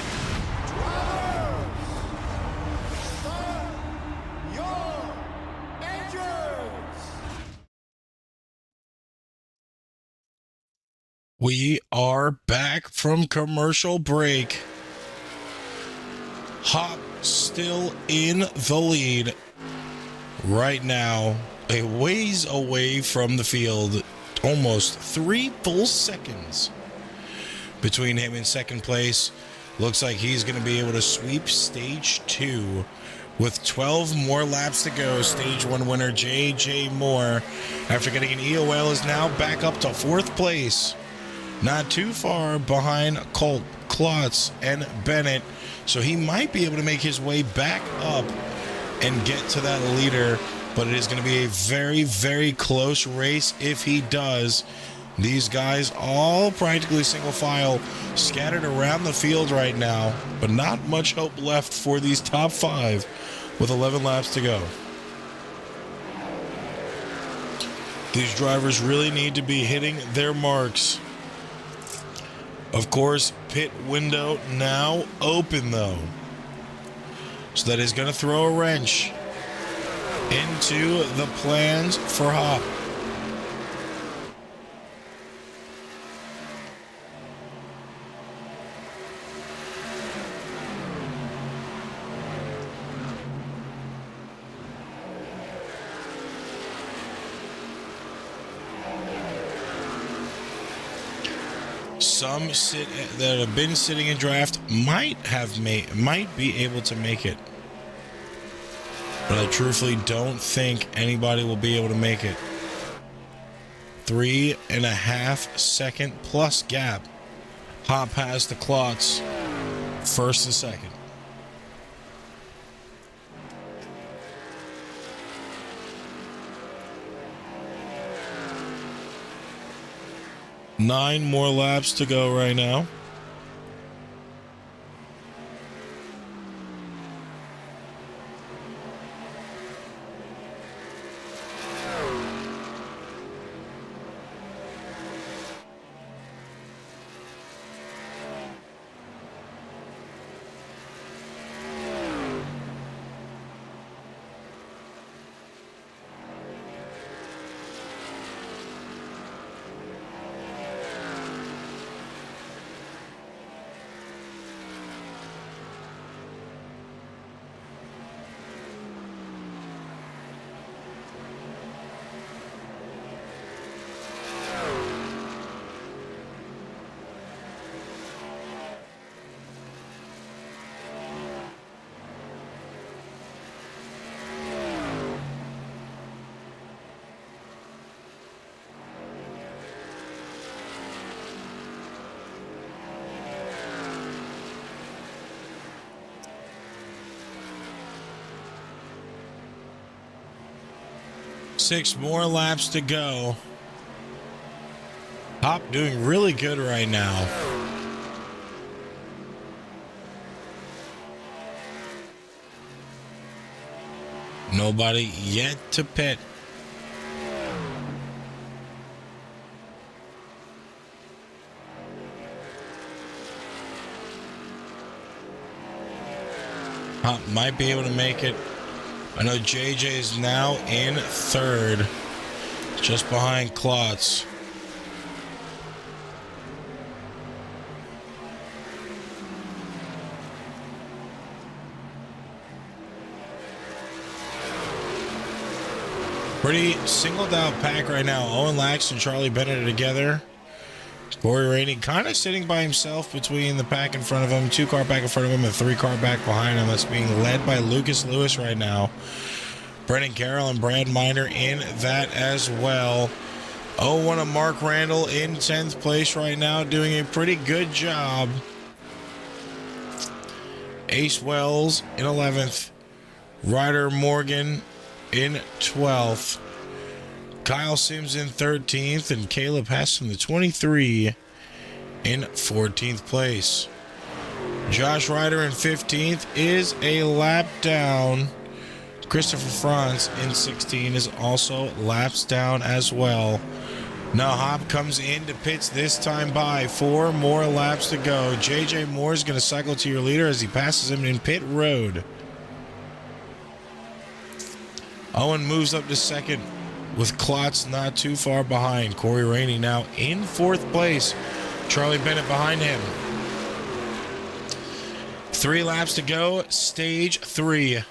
We are back from commercial break. Hop still in the lead right now, a ways away from the field, almost 3 full seconds between him and second place. Looks like he's going to be able to sweep stage 2 with 12 more laps to go. Stage 1 winner J.J. Moore, after getting an EOL, is now back up to 4th place. Not too far behind Colt, Klotz, and Bennett. So he might be able to make his way back up and get to that leader. But it is going to be a very, very close race if he does. These guys all practically single file, scattered around the field right now. But not much hope left for these top 5 with 11 laps to go. These drivers really need to be hitting their marks. Of course, pit window now open, though. So that is going to throw a wrench into the plans for Hop. Some that have been sitting in draft might be able to make it, but I truthfully don't think anybody will be able to make it. 3.5 second plus gap. Hop has the Klotz first and second. Nine more laps to go right now. 6 more laps to go. Hop doing really good right now. Nobody yet to pit. Hop might be able to make it. I know JJ is now in third, just behind Klotz. Pretty singled out pack right now. Owen Lax and Charlie Bennett are together. Corey Rainey kind of sitting by himself between the pack in front of him, 2-car pack in front of him, and 3-car back behind him. That's being led by Lucas Lewis right now. Brennan Carroll and Brad Miner in that as well. 0-1 of Mark Randall in 10th place right now, doing a pretty good job. Ace Wells in 11th. Ryder Morgan in 12th. Kyle Sims in 13th, and Caleb Hess in the 23 in 14th place. Josh Ryder in 15th is a lap down. Christopher Franz in 16 is also laps down as well. Now Hop comes into pits this time by 4 more laps to go. JJ Moore is going to cycle to your leader as he passes him in pit road. Owen moves up to second with Klotz not too far behind. Corey Rainey now in 4th place. Charlie Bennett behind him. 3 laps to go. Stage 3.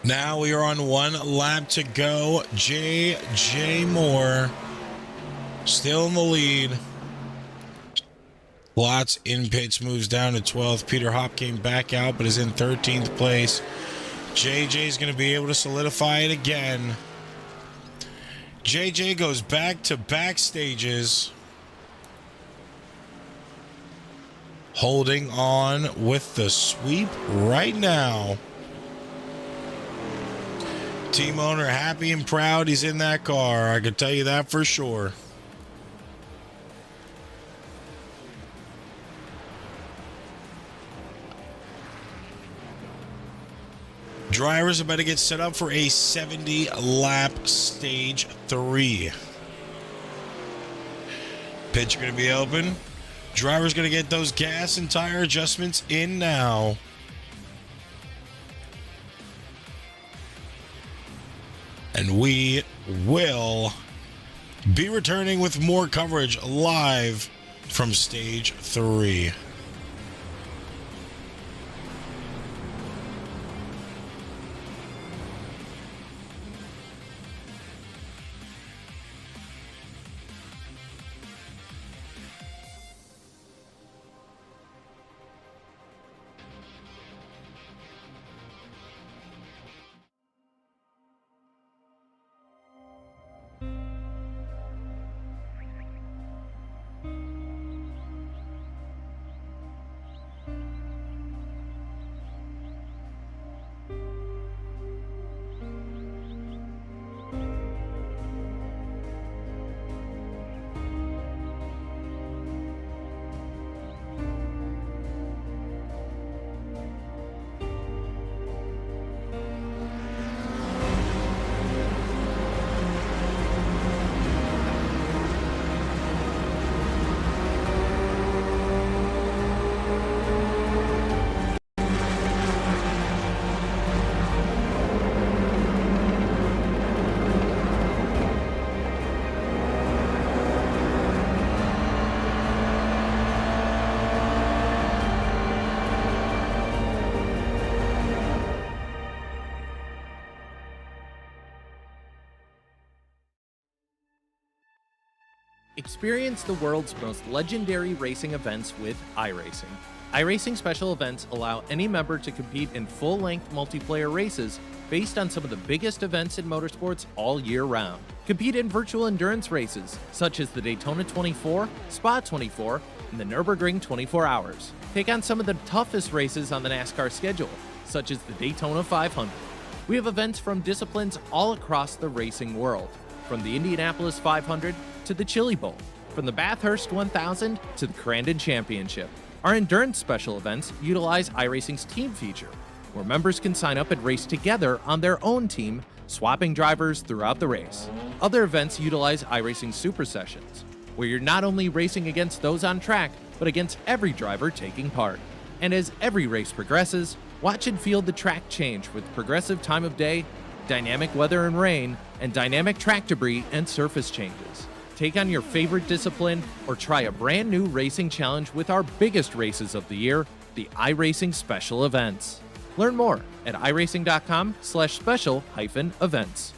Now we are on 1 lap to go. JJ Moore still in the lead. Klotz in pits moves down to 12th. Peter Hop came back out but is in 13th place. JJ is going to be able to solidify it again. JJ goes back to back stages. Holding on with the sweep right now. Team owner happy and proud he's in that car. I can tell you that for sure. Drivers about to get set up for a 70-lap stage 3. Pitch going to be open. Driver's going to get those gas and tire adjustments in now. And we will be returning with more coverage live from stage 3. Experience the world's most legendary racing events with iRacing. iRacing special events allow any member to compete in full-length multiplayer races based on some of the biggest events in motorsports all year round. Compete in virtual endurance races, such as the Daytona 24, Spa 24, and the Nürburgring 24 Hours. Take on some of the toughest races on the NASCAR schedule, such as the Daytona 500. We have events from disciplines all across the racing world, from the Indianapolis 500 to the Chili Bowl, from the Bathurst 1000 to the Crandon Championship. Our endurance special events utilize iRacing's team feature, where members can sign up and race together on their own team, swapping drivers throughout the race. Other events utilize iRacing Super Sessions, where you're not only racing against those on track, but against every driver taking part. And as every race progresses, watch and feel the track change with progressive time of day, dynamic weather and rain, and dynamic track debris and surface changes. Take on your favorite discipline or try a brand new racing challenge with our biggest races of the year, the iRacing Special Events. Learn more at iracing.com/special-events.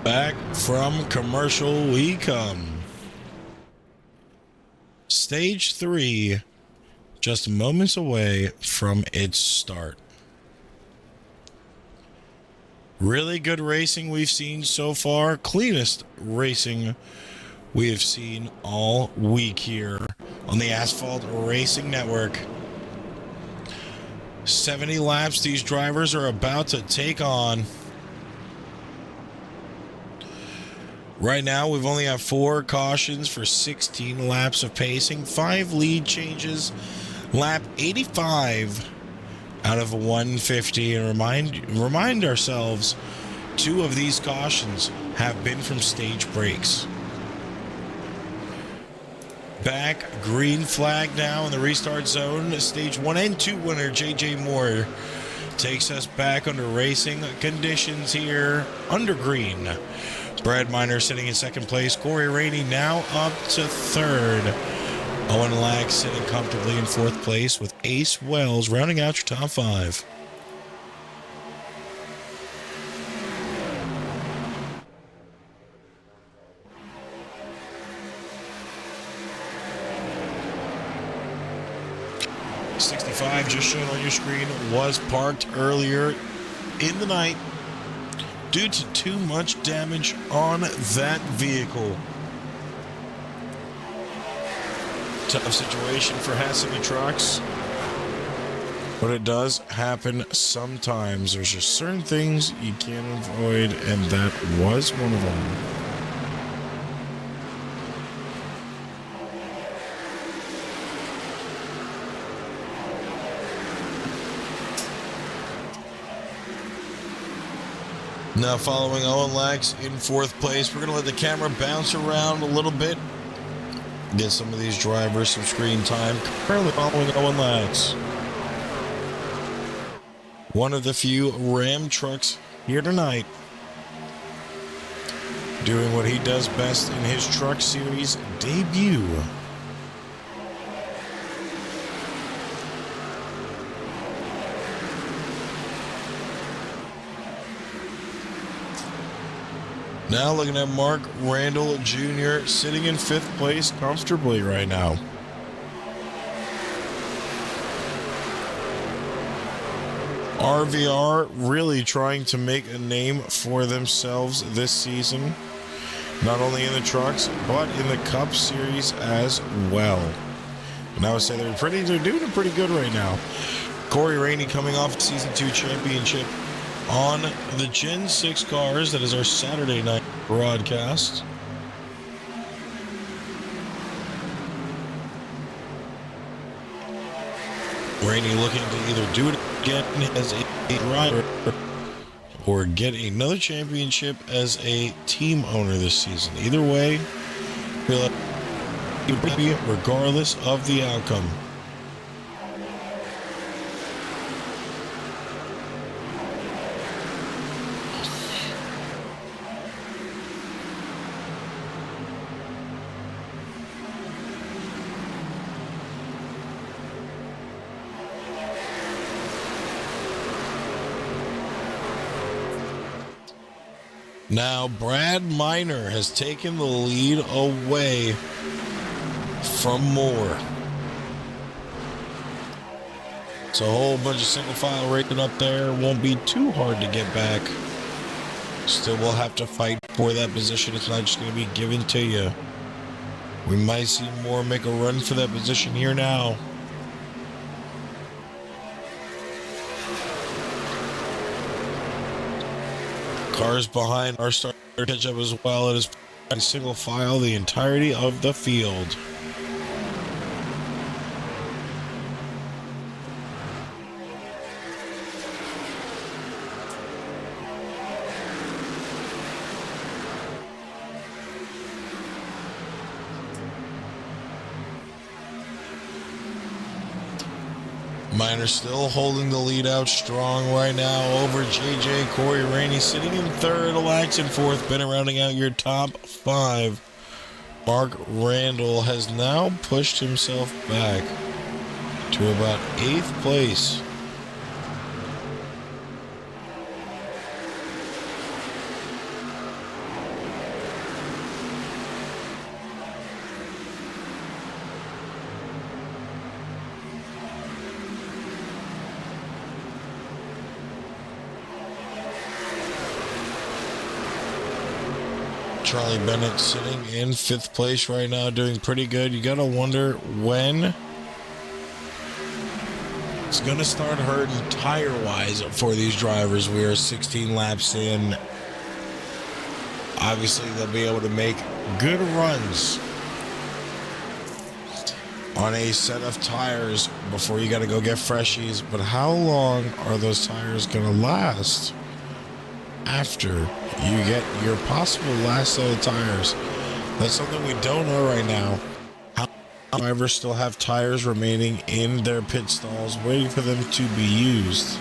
Back from commercial we come. Stage 3, just moments away from its start. Really good racing we've seen so far. Cleanest racing we have seen all week here on the Asphalt Racing Network. 70 laps these drivers are about to take on. Right now, we've only got 4 cautions for 16 laps of pacing, 5 lead changes, lap 85 out of 150. And remind ourselves, 2 of these cautions have been from stage breaks. Back, green flag now in the restart zone. Stage 1 and 2 winner JJ Moore takes us back under racing conditions here under green. Brad Miner sitting in second place. Corey Rainey now up to third. Owen Lack sitting comfortably in fourth place with Ace Wells rounding out your top 5. '65 just shown on your screen was parked earlier in the night due to too much damage on that vehicle. Tough situation for Hassimi trucks, but it does happen sometimes. There's just certain things you can't avoid, and that was one of them. Now following Owen Lax in fourth place, we're going to let the camera bounce around a little bit. Get some of these drivers some screen time. Currently following Owen Lax. one of the few Ram trucks here tonight, doing what he does best in his Truck Series debut. Now looking at Mark Randall Jr. sitting in 5th place comfortably right now. RVR really trying to make a name for themselves this season, not only in the trucks, but in the Cup Series as well. And I would say they're doing it pretty good right now. Corey Rainey coming off Season 2 championship on the Gen 6 cars. That is our Saturday night broadcast. Rainey looking to either do it again as a driver or get another championship as a team owner this season. Either way, he'll be regardless of the outcome. Now, Brad Miner has taken the lead away from Moore. It's a whole bunch of single file racing up there. Won't be too hard to get back. Still will have to fight for that position. It's not just going to be given to you. We might see Moore make a run for that position here now. Cars behind are starting to catch up as well. It is single file the entirety of the field. Miner still holding the lead out strong right now over JJ. Corey Rainey sitting in 3rd, Alex in 4th. Been rounding out your top 5. Mark Randall has now pushed himself back to about 8th place. Charlie Bennett sitting in 5th place right now, doing pretty good. You gotta wonder when it's gonna start hurting tire-wise for these drivers. We are 16 laps in. Obviously, they'll be able to make good runs on a set of tires before you gotta go get freshies. But how long are those tires gonna last after you get your possible last set of tires? That's something we don't know right now. How many drivers still have tires remaining in their pit stalls waiting for them to be used?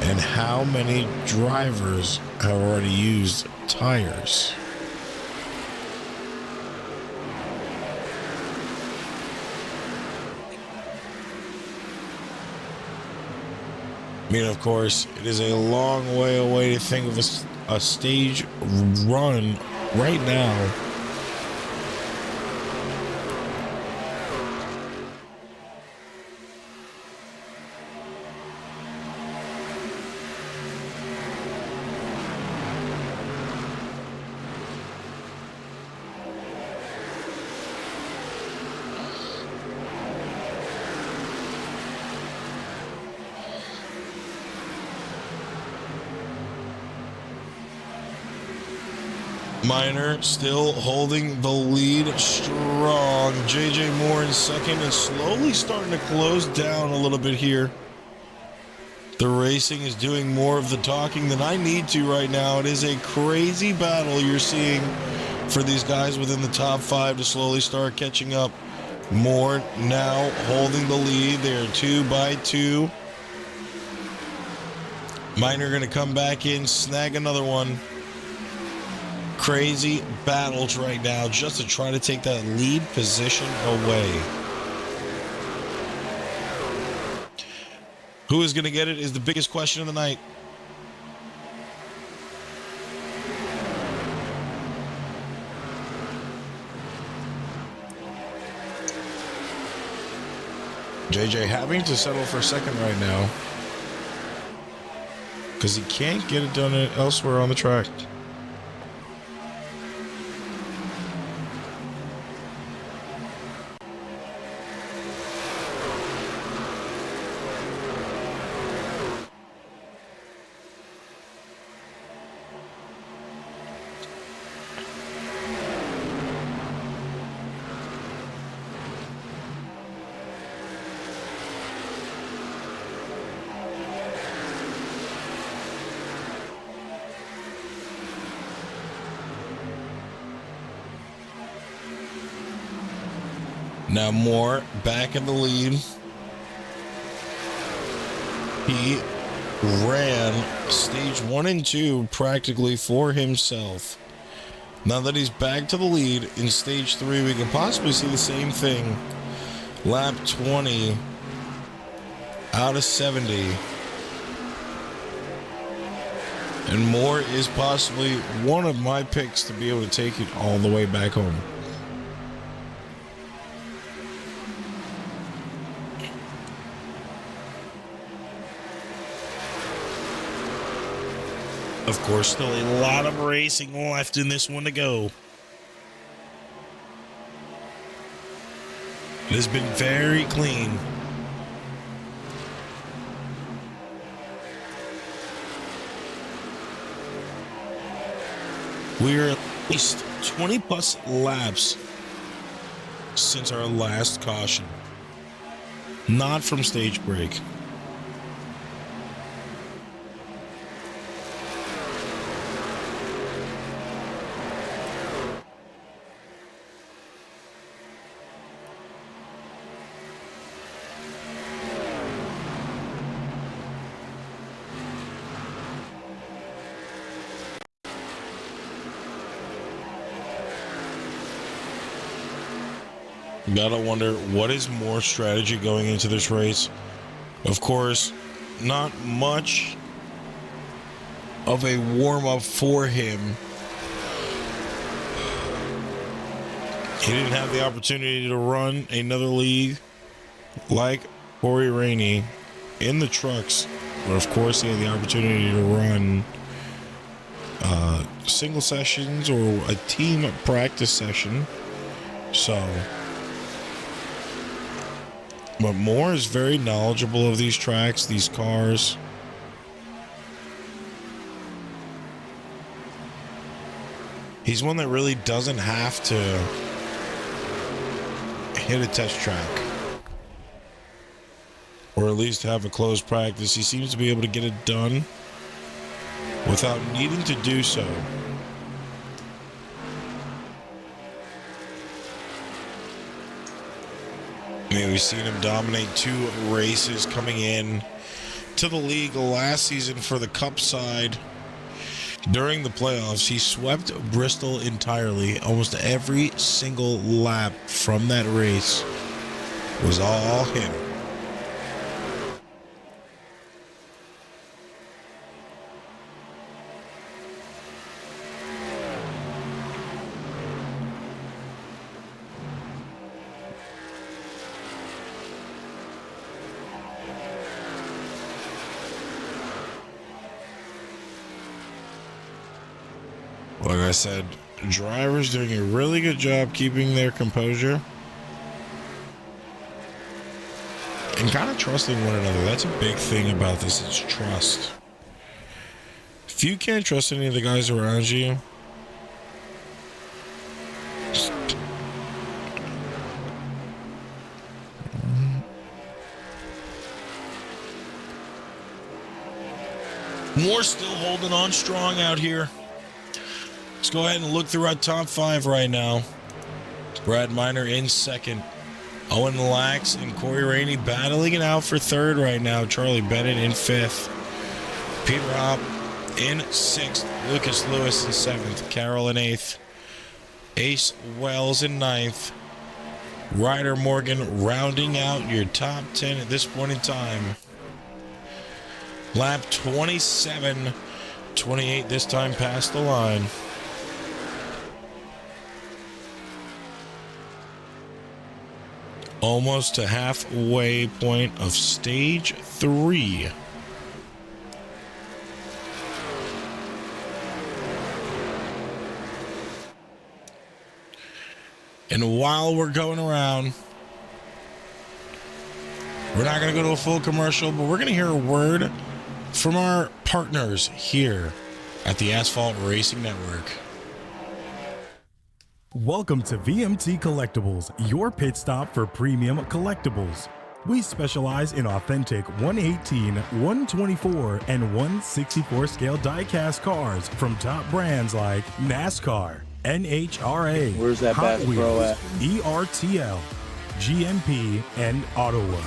And how many drivers have already used tires? I mean, of course, it is a long way away to think of a stage run right now. Miner still holding the lead strong. JJ Moore in 2nd and slowly starting to close down a little bit here. The racing is doing more of the talking than I need to right now. It is a crazy battle you're seeing for these guys within the top 5 to slowly start catching up. Moore now holding the lead. They are 2 by 2. Miner going to come back in, snag another one. Crazy battles right now just to try to take that lead position away. Who is going to get it is the biggest question of the night. JJ having to settle for second right now because he can't get it done elsewhere on the track. Now Moore back in the lead. He ran stage 1 and 2 practically for himself. Now that he's back to the lead in stage 3, we can possibly see the same thing. Lap 20 out of 70. And Moore is possibly one of my picks to be able to take it all the way back home. Of course, still a lot of racing left in this one to go. It has been very clean. We're at least 20 plus laps since our last caution. Not from stage break. Gotta wonder, what is more strategy going into this race? Of course, not much of a warm-up for him. He didn't have the opportunity to run another league like Corey Rainey in the trucks, but of course he had the opportunity to run single sessions or a team practice session. But Moore is very knowledgeable of these tracks, these cars. He's one that really doesn't have to hit a test track, or at least have a closed practice. He seems to be able to get it done without needing to do so. I mean, we've seen him dominate 2 races coming in to the league last season for the Cup side. During the playoffs, he swept Bristol entirely. Almost every single lap from that race was all him. Like I said, drivers doing a really good job keeping their composure and kind of trusting one another. That's a big thing about this, is trust. If you can't trust any of the guys around you, Moore still holding on strong out here. Let's go ahead and look through our top 5 right now. Brad Miner in second. Owen Lax and Corey Rainey battling it out for third right now. Charlie Bennett in 5th. Peter Hop in 6th. Lucas Lewis in 7th. Carroll in 8th. Ace Wells in 9th. Ryder Morgan rounding out your top 10 at this point in time. Lap 27. 28 this time past the line. Almost to halfway point of stage 3. And while we're going around, we're not going to go to a full commercial, but we're going to hear a word from our partners here at the Asphalt Racing Network. Welcome to VMT Collectibles, your pit stop for premium collectibles. We specialize in authentic 118, 124, and 164 scale die-cast cars from top brands like NASCAR, NHRA, Where's that Hot Bass Wheels, Pro at? ERTL, GMP, and Auto World.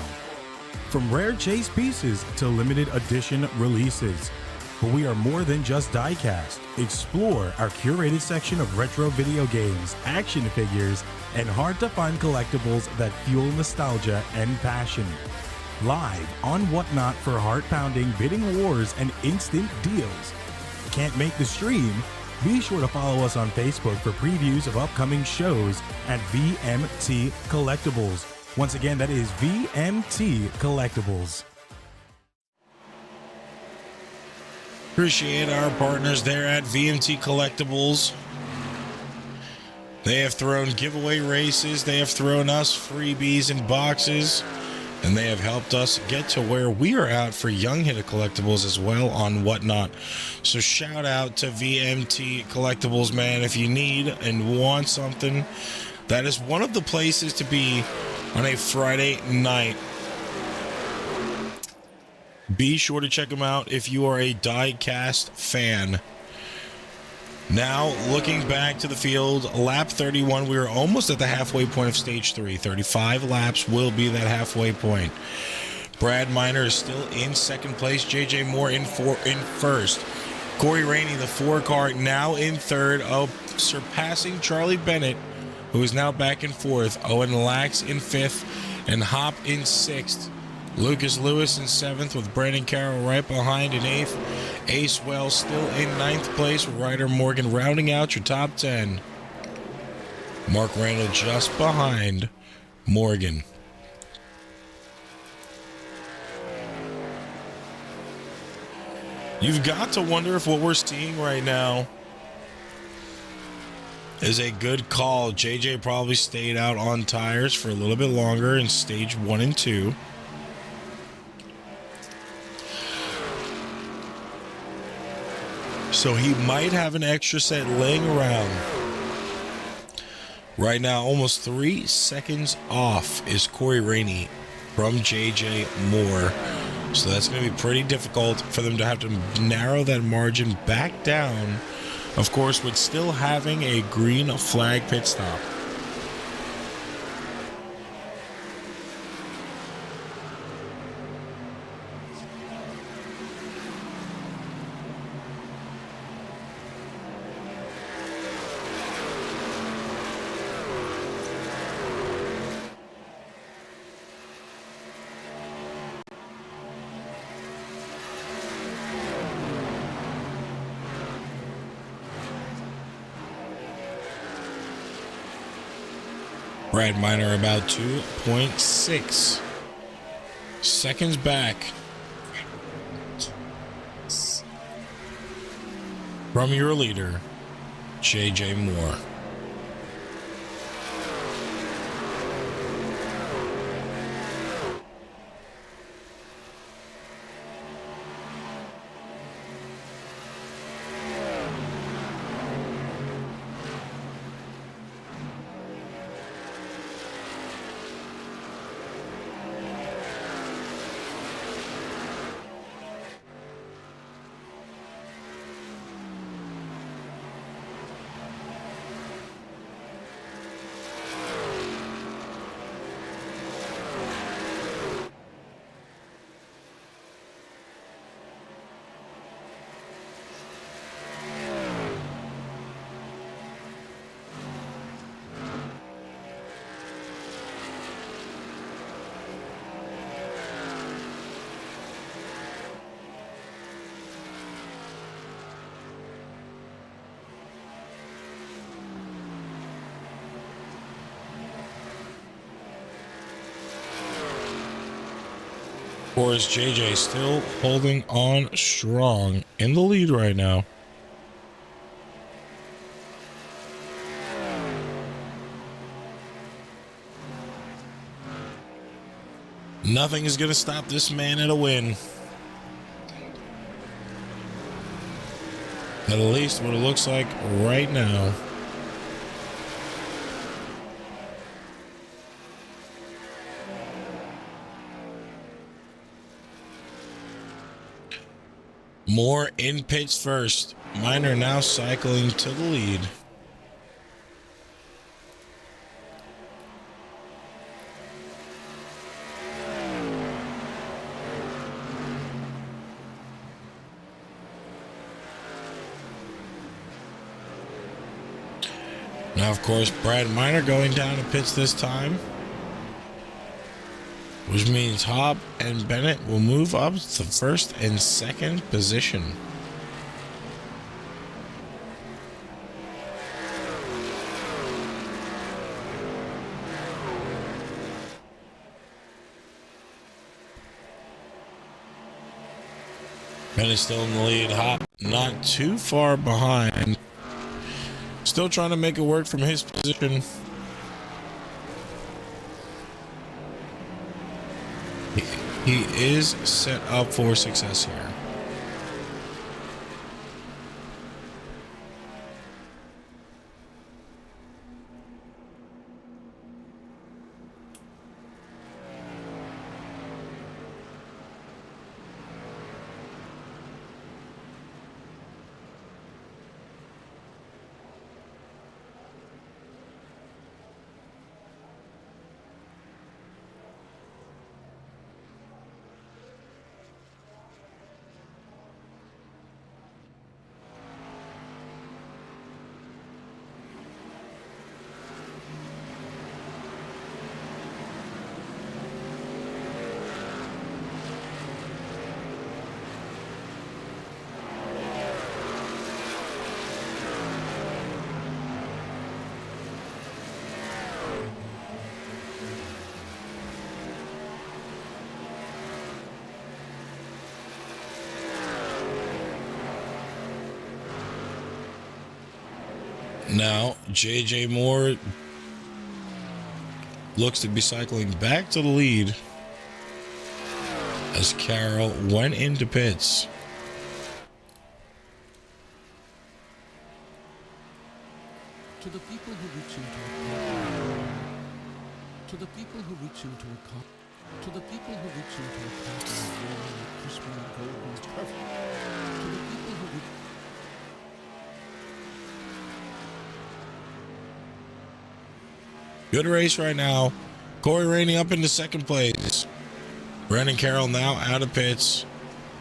From rare chase pieces to limited edition releases. But we are more than just diecast. Explore our curated section of retro video games, action figures, and hard-to-find collectibles that fuel nostalgia and passion. Live on Whatnot for heart-pounding bidding wars and instant deals. Can't make the stream? Be sure to follow us on Facebook for previews of upcoming shows at VMT Collectibles. Once again, that is VMT Collectibles. Appreciate our partners there at VMT Collectibles. They have thrown giveaway races. They have thrown us freebies and boxes. And they have helped us get to where we are at for Young Hitter Collectibles as well on Whatnot. So shout out to VMT Collectibles, man. If you need and want something, that is one of the places to be on a Friday night. Be sure to check them out if you are a die-cast fan. Now, looking back to the field, lap 31, we are almost at the halfway point of stage 3. 35 laps will be that halfway point. Brad Miner is still in second place. JJ Moore in first. Corey Rainey, the 4 car, now in third, surpassing Charlie Bennett, who is now back in fourth. Owen Lax in fifth, and Hop in sixth. Lucas Lewis in 7th with Brandon Carroll right behind in 8th. Ace Wells still in 9th place. Ryder Morgan rounding out your top 10. Mark Randall just behind Morgan. You've got to wonder if what we're seeing right now is a good call. JJ probably stayed out on tires for a little bit longer in stage 1 and 2. So he might have an extra set laying around. Right now, almost 3 seconds off is Corey Rainey from JJ Moore. So that's going to be pretty difficult for them to have to narrow that margin back down. Of course, with still having a green flag pit stop. Brad Miner about 2.6 seconds back from your leader, JJ Moore. course, JJ still holding on strong in the lead right now. Nothing is going to stop this man at a win. At least what it looks like right now. Moore in pits first. Miner now cycling to the lead. Now, of course, Brad Miner going down to pits this time, which means Hobb and Bennett will move up to first and second position. Bennett still in the lead. Hobb not too far behind. Still trying to make it work from his position. He is set up for success here. Now, JJ Moore looks to be cycling back to the lead as Carroll went into pits. To the people who reach into a cup, to the people who reach into a cup, to the people who reach into a cup and warm and crispy and golden, perfect. To the people who reach. Good race right now. Corey Rainey up into second place. Brandon Carroll now out of pits.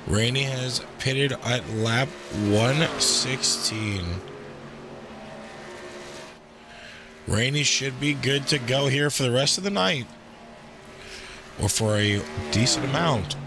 Rainey has pitted at lap 116. Rainey should be good to go here for the rest of the night, or for a decent amount.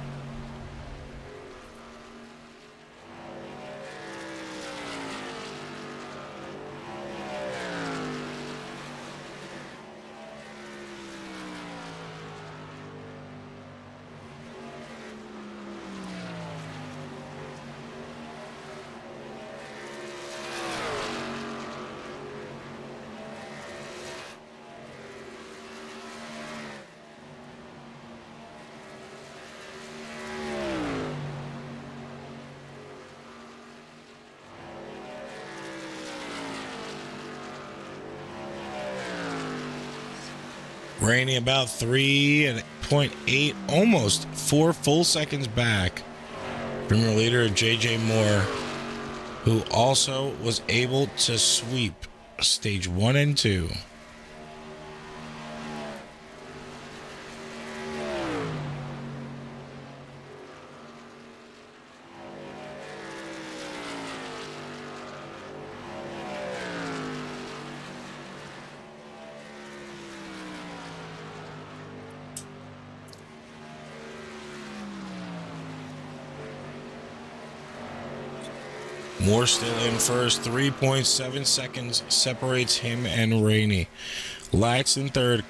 Rainey about 3.8, almost 4 full seconds back from your leader, JJ Moore, who also was able to sweep stage 1 and 2. Moore still in first. 3.7 seconds separates him and Rainey. Lax in third.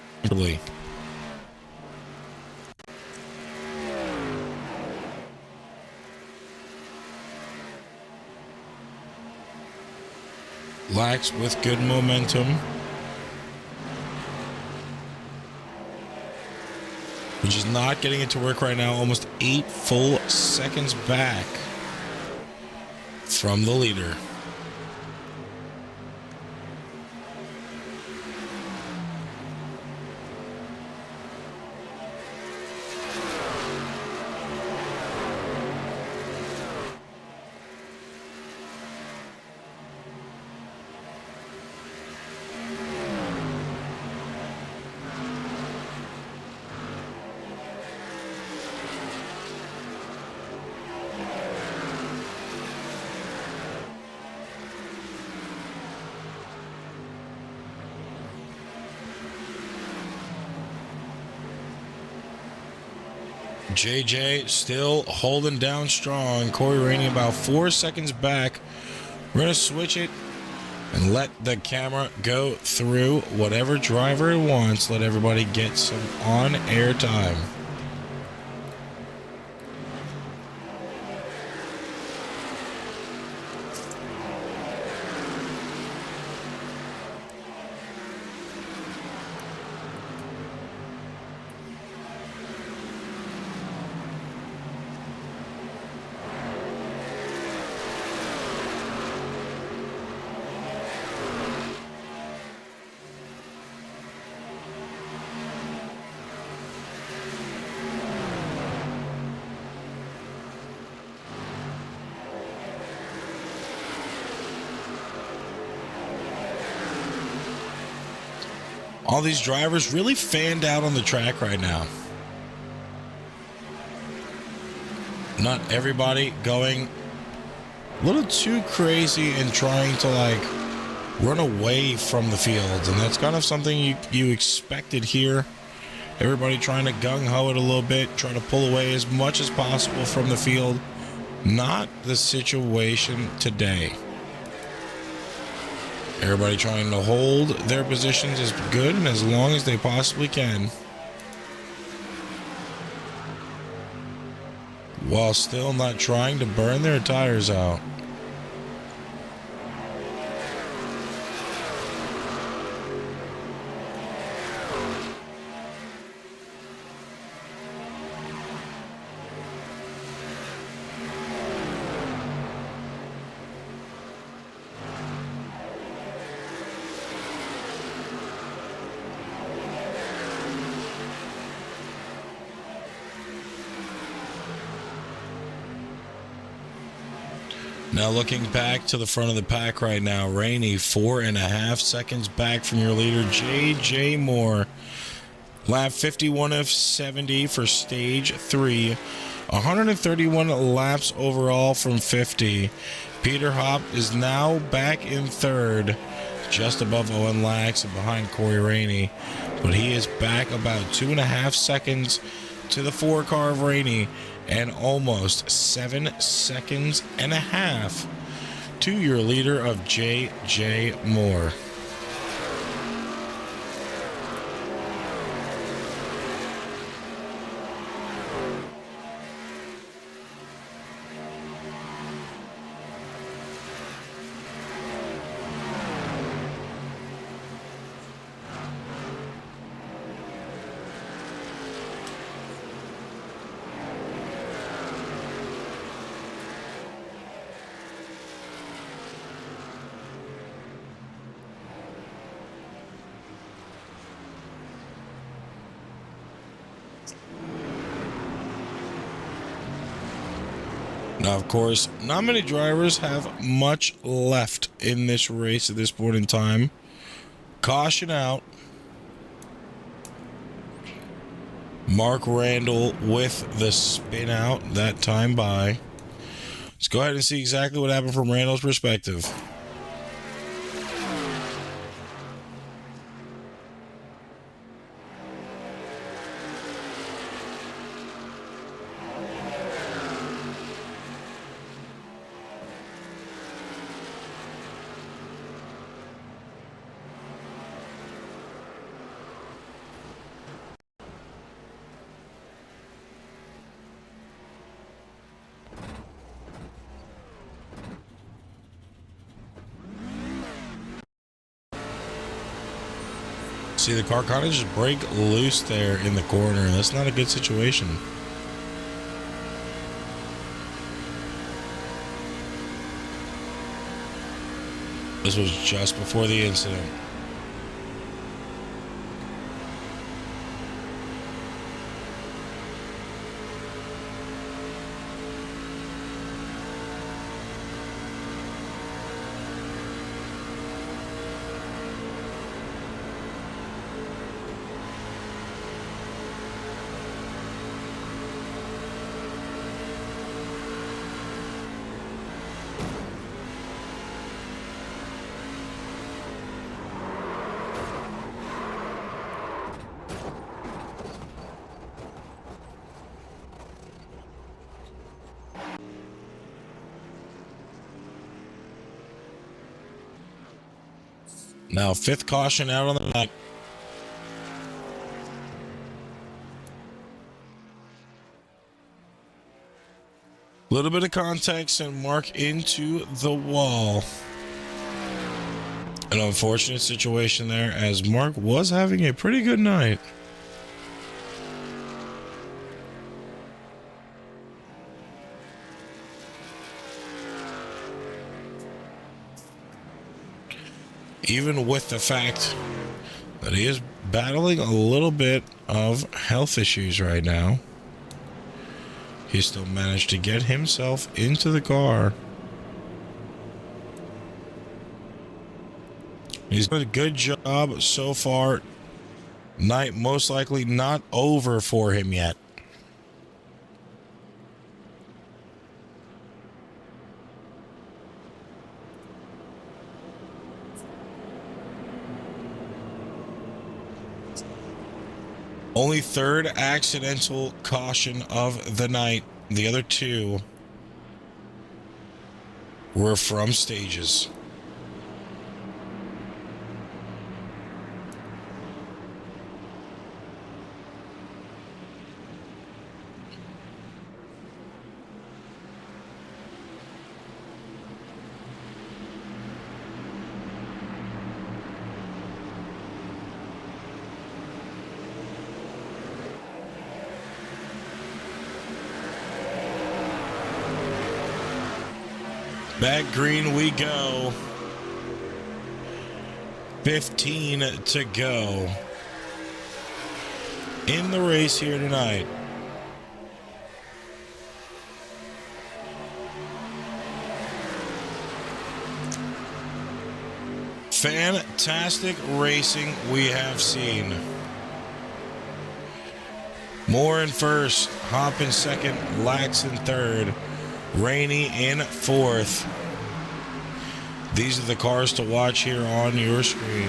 Lax with good momentum. Which is not getting it to work right now. Almost 8 full seconds back from the leader. JJ still holding down strong. Corey Rainey about 4 seconds back. We're going to switch it and let the camera go through whatever driver it wants. Let everybody get some on-air time. All these drivers really fanned out on the track right now. Not everybody going a little too crazy and trying to like run away from the field. And that's kind of something you expected here. Everybody trying to gung-ho it a little bit, trying to pull away as much as possible from the field. Not the situation today. Everybody trying to hold their positions as good and as long as they possibly can, while still not trying to burn their tires out. Now looking back to the front of the pack right now, Rainey 4.5 seconds back from your leader, J.J. Moore. Lap 51 of 70 for stage 3. 131 laps overall from 50. Peter Hopp is now back in third, just above Owen Lax and behind Corey Rainey. But he is back about 2.5 seconds to the 4 car of Rainey, and almost 7.5 seconds to your leader of J.J. Moore. Now, of course, not many drivers have much left in this race at this point in time. Caution out. Mark Randall with the spin out that time by. Let's go ahead and see exactly what happened from Randall's perspective. See, the car kind of just break loose there in the corner. That's not a good situation. This was just before the incident. Now, fifth caution out on the back. Little bit of context and Mark into the wall. An unfortunate situation there, as Mark was having a pretty good night. Even with the fact that he is battling a little bit of health issues right now, he still managed to get himself into the car. He's done a good job so far. Night most likely not over for him yet. Only third accidental caution of the night. The other two were from stages. Back green we go. 15 to go in the race here tonight. Fantastic racing we have seen. Moore in first, Hop in second, Lax in third, Rainey in fourth. These are the cars to watch here on your screen.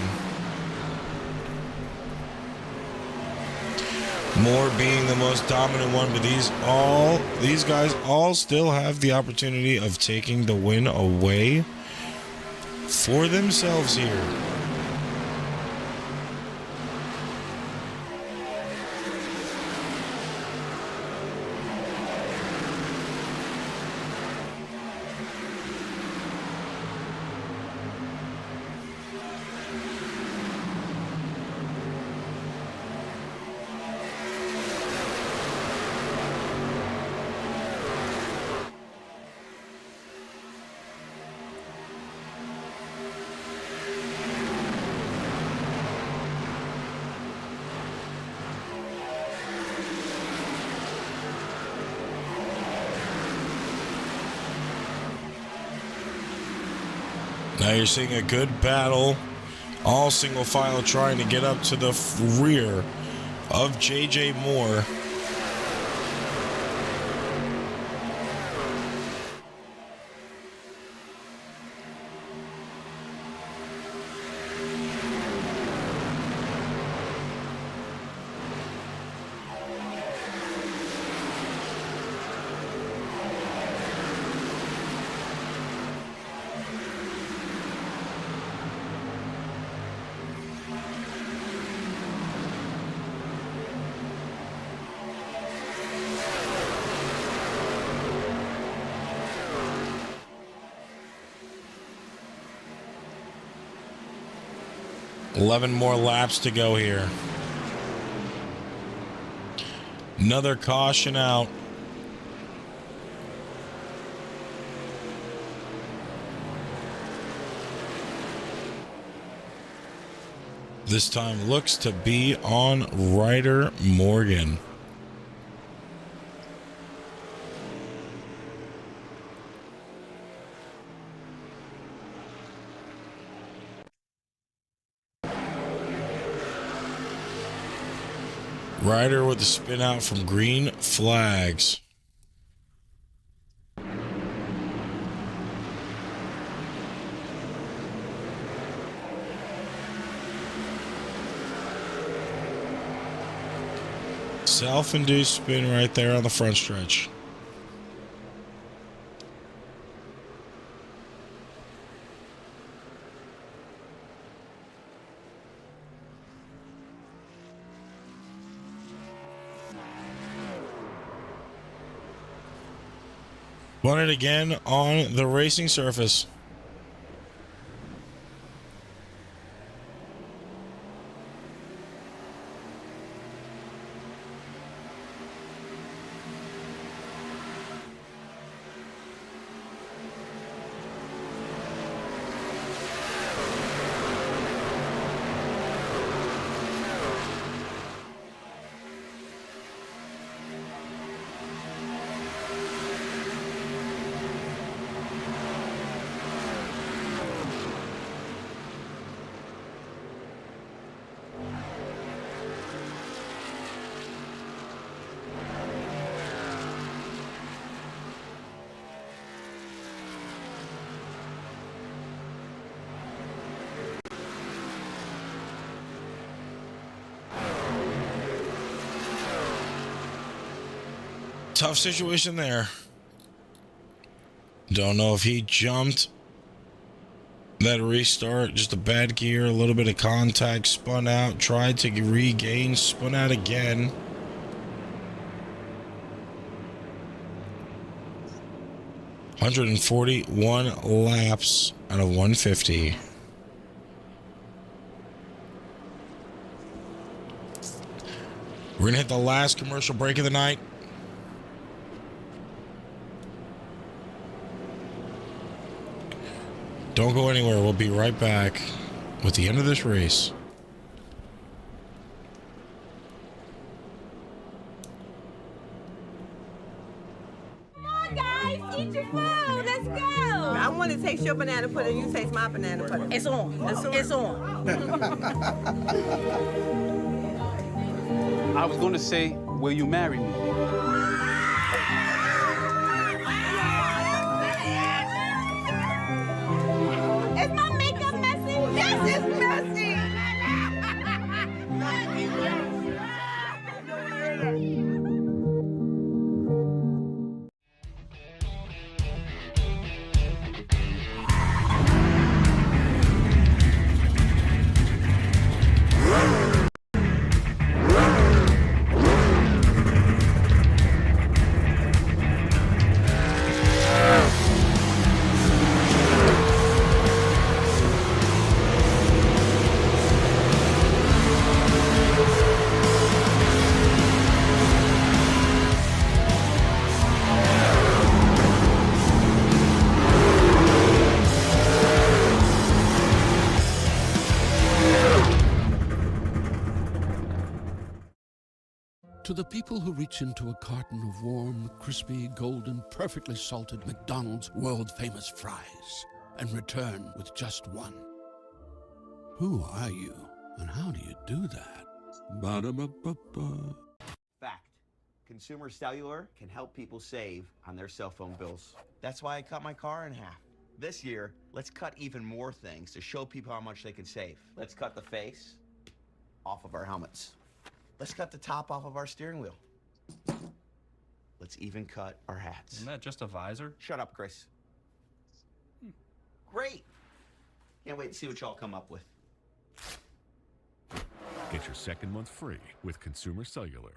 Moore being the most dominant one, but these guys all still have the opportunity of taking the win away for themselves here. Now you're seeing a good battle, all single file trying to get up to the rear of JJ Moore. 11 more laps to go here. Another caution out. This time looks to be on Ryder Morgan. Ryder with the spin out from green flags. Self-induced spin right there on the front stretch. Won it again on the racing surface. Tough situation there. Don't know if he jumped that restart. Just a bad gear, a little bit of contact, spun out, tried to regain, spun out again. $141 laps out of 150. We're gonna hit the last commercial break of the night. Don't go anywhere. We'll be right back with the end of this race. Come on, guys, eat your food. Let's go. I want to taste your banana pudding. You taste my banana pudding. It's on. It's on. I was going to say, will you marry me? Is my makeup messy? Yes, it's messy. To the people who reach into a carton of warm, crispy, golden, perfectly salted McDonald's world-famous fries and return with just one. Who are you, and how do you do that? Ba-da-ba-ba-ba. Fact. Consumer Cellular can help people save on their cell phone bills. That's why I cut my car in half. This year, let's cut even more things to show people how much they can save. Let's cut the face off of our helmets. Let's cut the top off of our steering wheel. Let's even cut our hats. Isn't that just a visor? Shut up, Chris. Great. Can't wait to see what y'all come up with. Get your second month free with Consumer Cellular.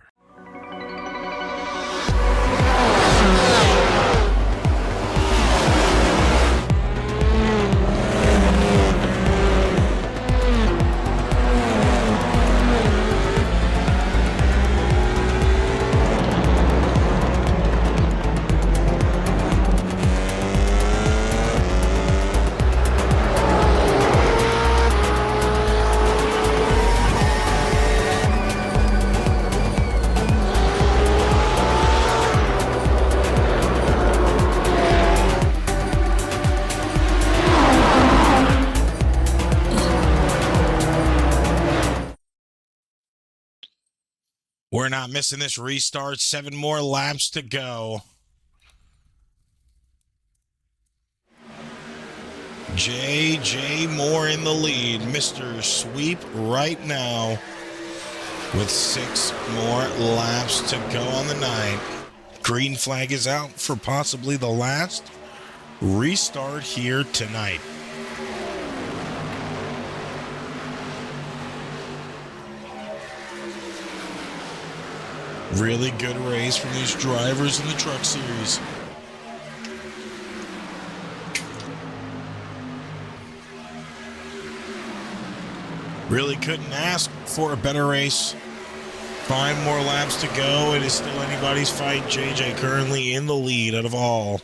We're not missing this restart. 7 more laps to go. J.J. Moore in the lead. Mr. Sweep right now with 6 more laps to go on the night. Green flag is out for possibly the last restart here tonight. Really good race from these drivers in the Truck Series. Really couldn't ask for a better race. 5 more laps to go. It is still anybody's fight. JJ currently in the lead out of all.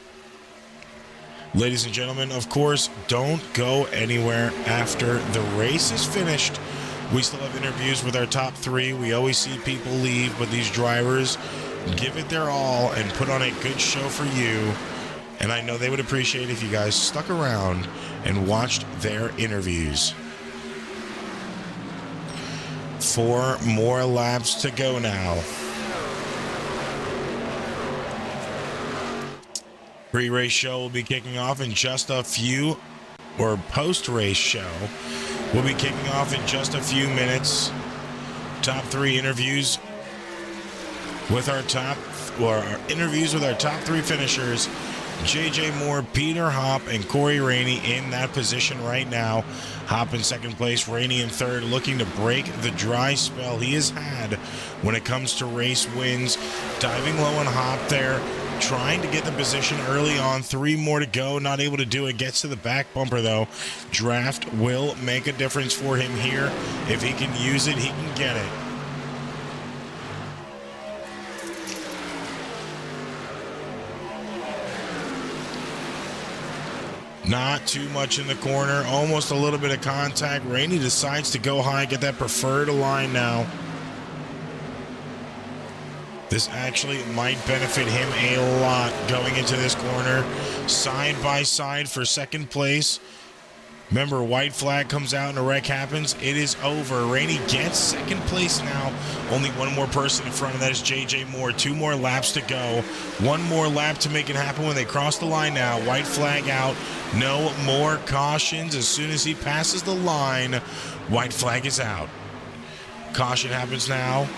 Ladies and gentlemen, of course, don't go anywhere after the race is finished. We still have interviews with our top 3. We always see people leave, but these drivers give it their all and put on a good show for you. And I know they would appreciate if you guys stuck around and watched their interviews. 4 more laps to go now. Pre-race show will be kicking off in just a few, or post-race show will be kicking off in just a few minutes. Top 3 interviews with our top 3 finishers. J.J. Moore, Peter Hopp, and Corey Rainey in that position right now. Hopp in second place, Rainey in third, looking to break the dry spell he has had when it comes to race wins. Diving low on Hopp there, trying to get the position early on. 3 more to go, not able to do it. Gets to the back bumper though. Draft will make a difference for him here. If he can use it, he can get it. Not too much in the corner, almost a little bit of contact. Rainey decides to go high, get that preferred line now. This actually might benefit him a lot going into this corner. Side by side for second place. Remember, white flag comes out and a wreck happens. It is over. Rainey gets second place now. Only 1 more person in front of that is J.J. Moore. 2 more laps to go. 1 more lap to make it happen when they cross the line now. White flag out. No more cautions. As soon as he passes the line, white flag is out. Caution happens now.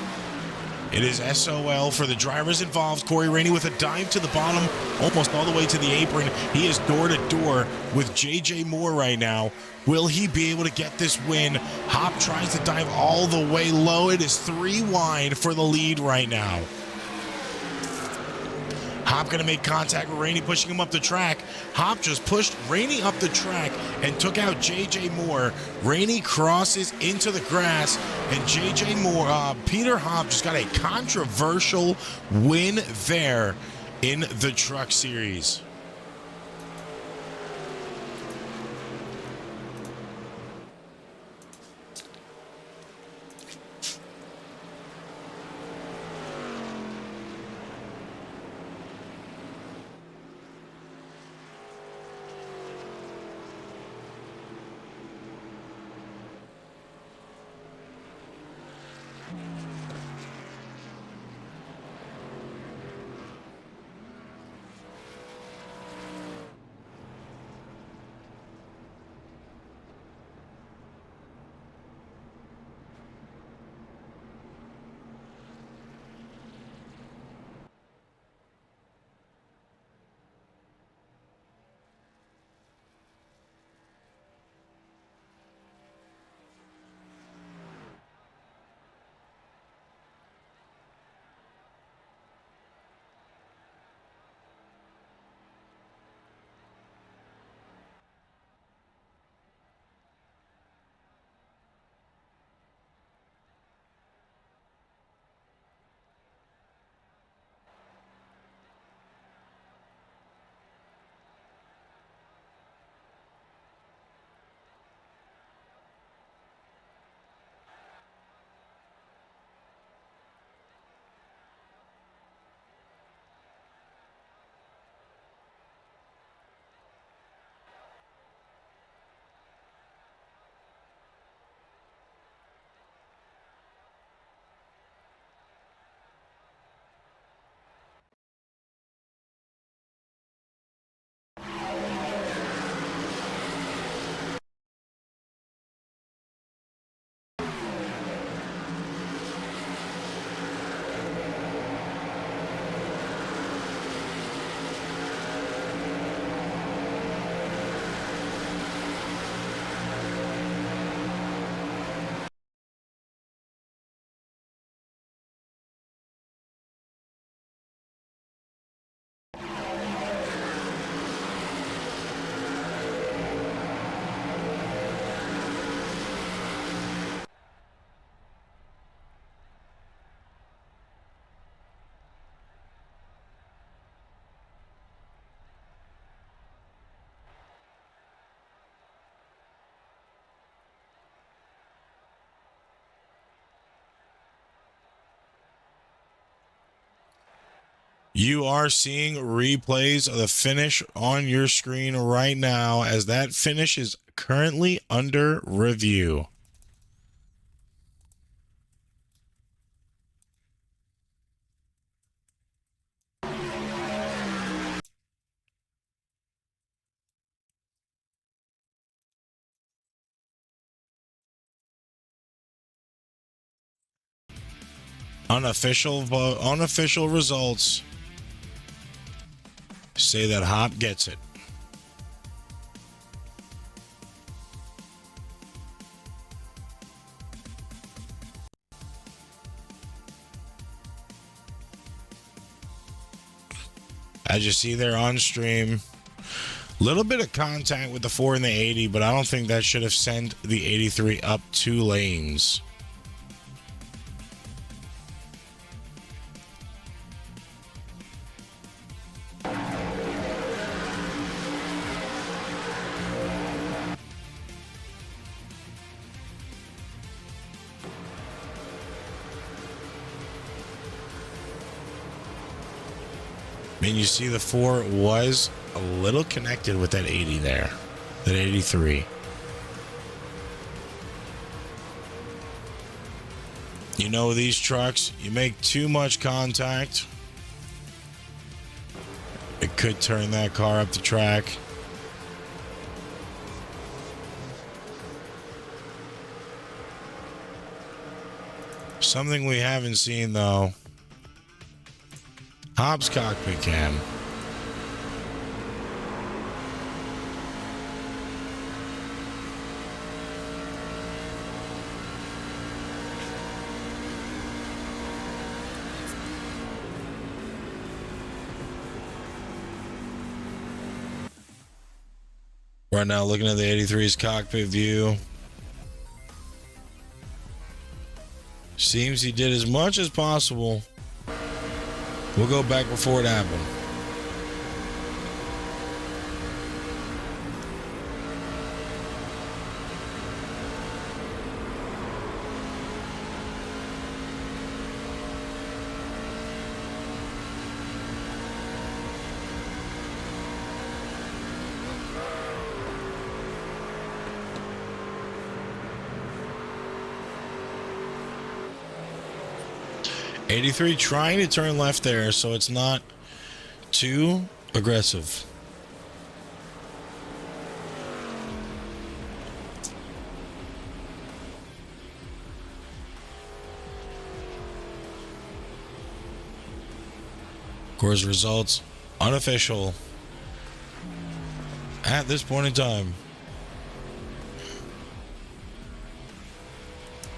It is SOL for the drivers involved. Corey Rainey with a dive to the bottom, almost all the way to the apron. He is door to door with J.J. Moore right now. Will he be able to get this win? Hopp tries to dive all the way low. It is 3 wide for the lead right now. Hopp going to make contact with Rainey, pushing him up the track. Hopp just pushed Rainey up the track and took out J.J. Moore. Rainey crosses into the grass, and J.J. Moore, Peter Hopp just got a controversial win there in the Truck Series. You are seeing replays of the finish on your screen right now as that finish is currently under review. Unofficial results say that Hop gets it. As you see there on stream, little bit of contact with the 4 and the 80, but I don't think that should have sent the 83 up 2 lanes. I mean, you see the 4 was a little connected with that 80 there, that 83. You know, these trucks, you make too much contact, it could turn that car up the track. Something we haven't seen, though. Hobbs cockpit cam. Right now, looking at the 83's cockpit view. Seems he did as much as possible. We'll go back before it happened. '83 trying to turn left there, so it's not too aggressive. Of course, results unofficial at this point in time.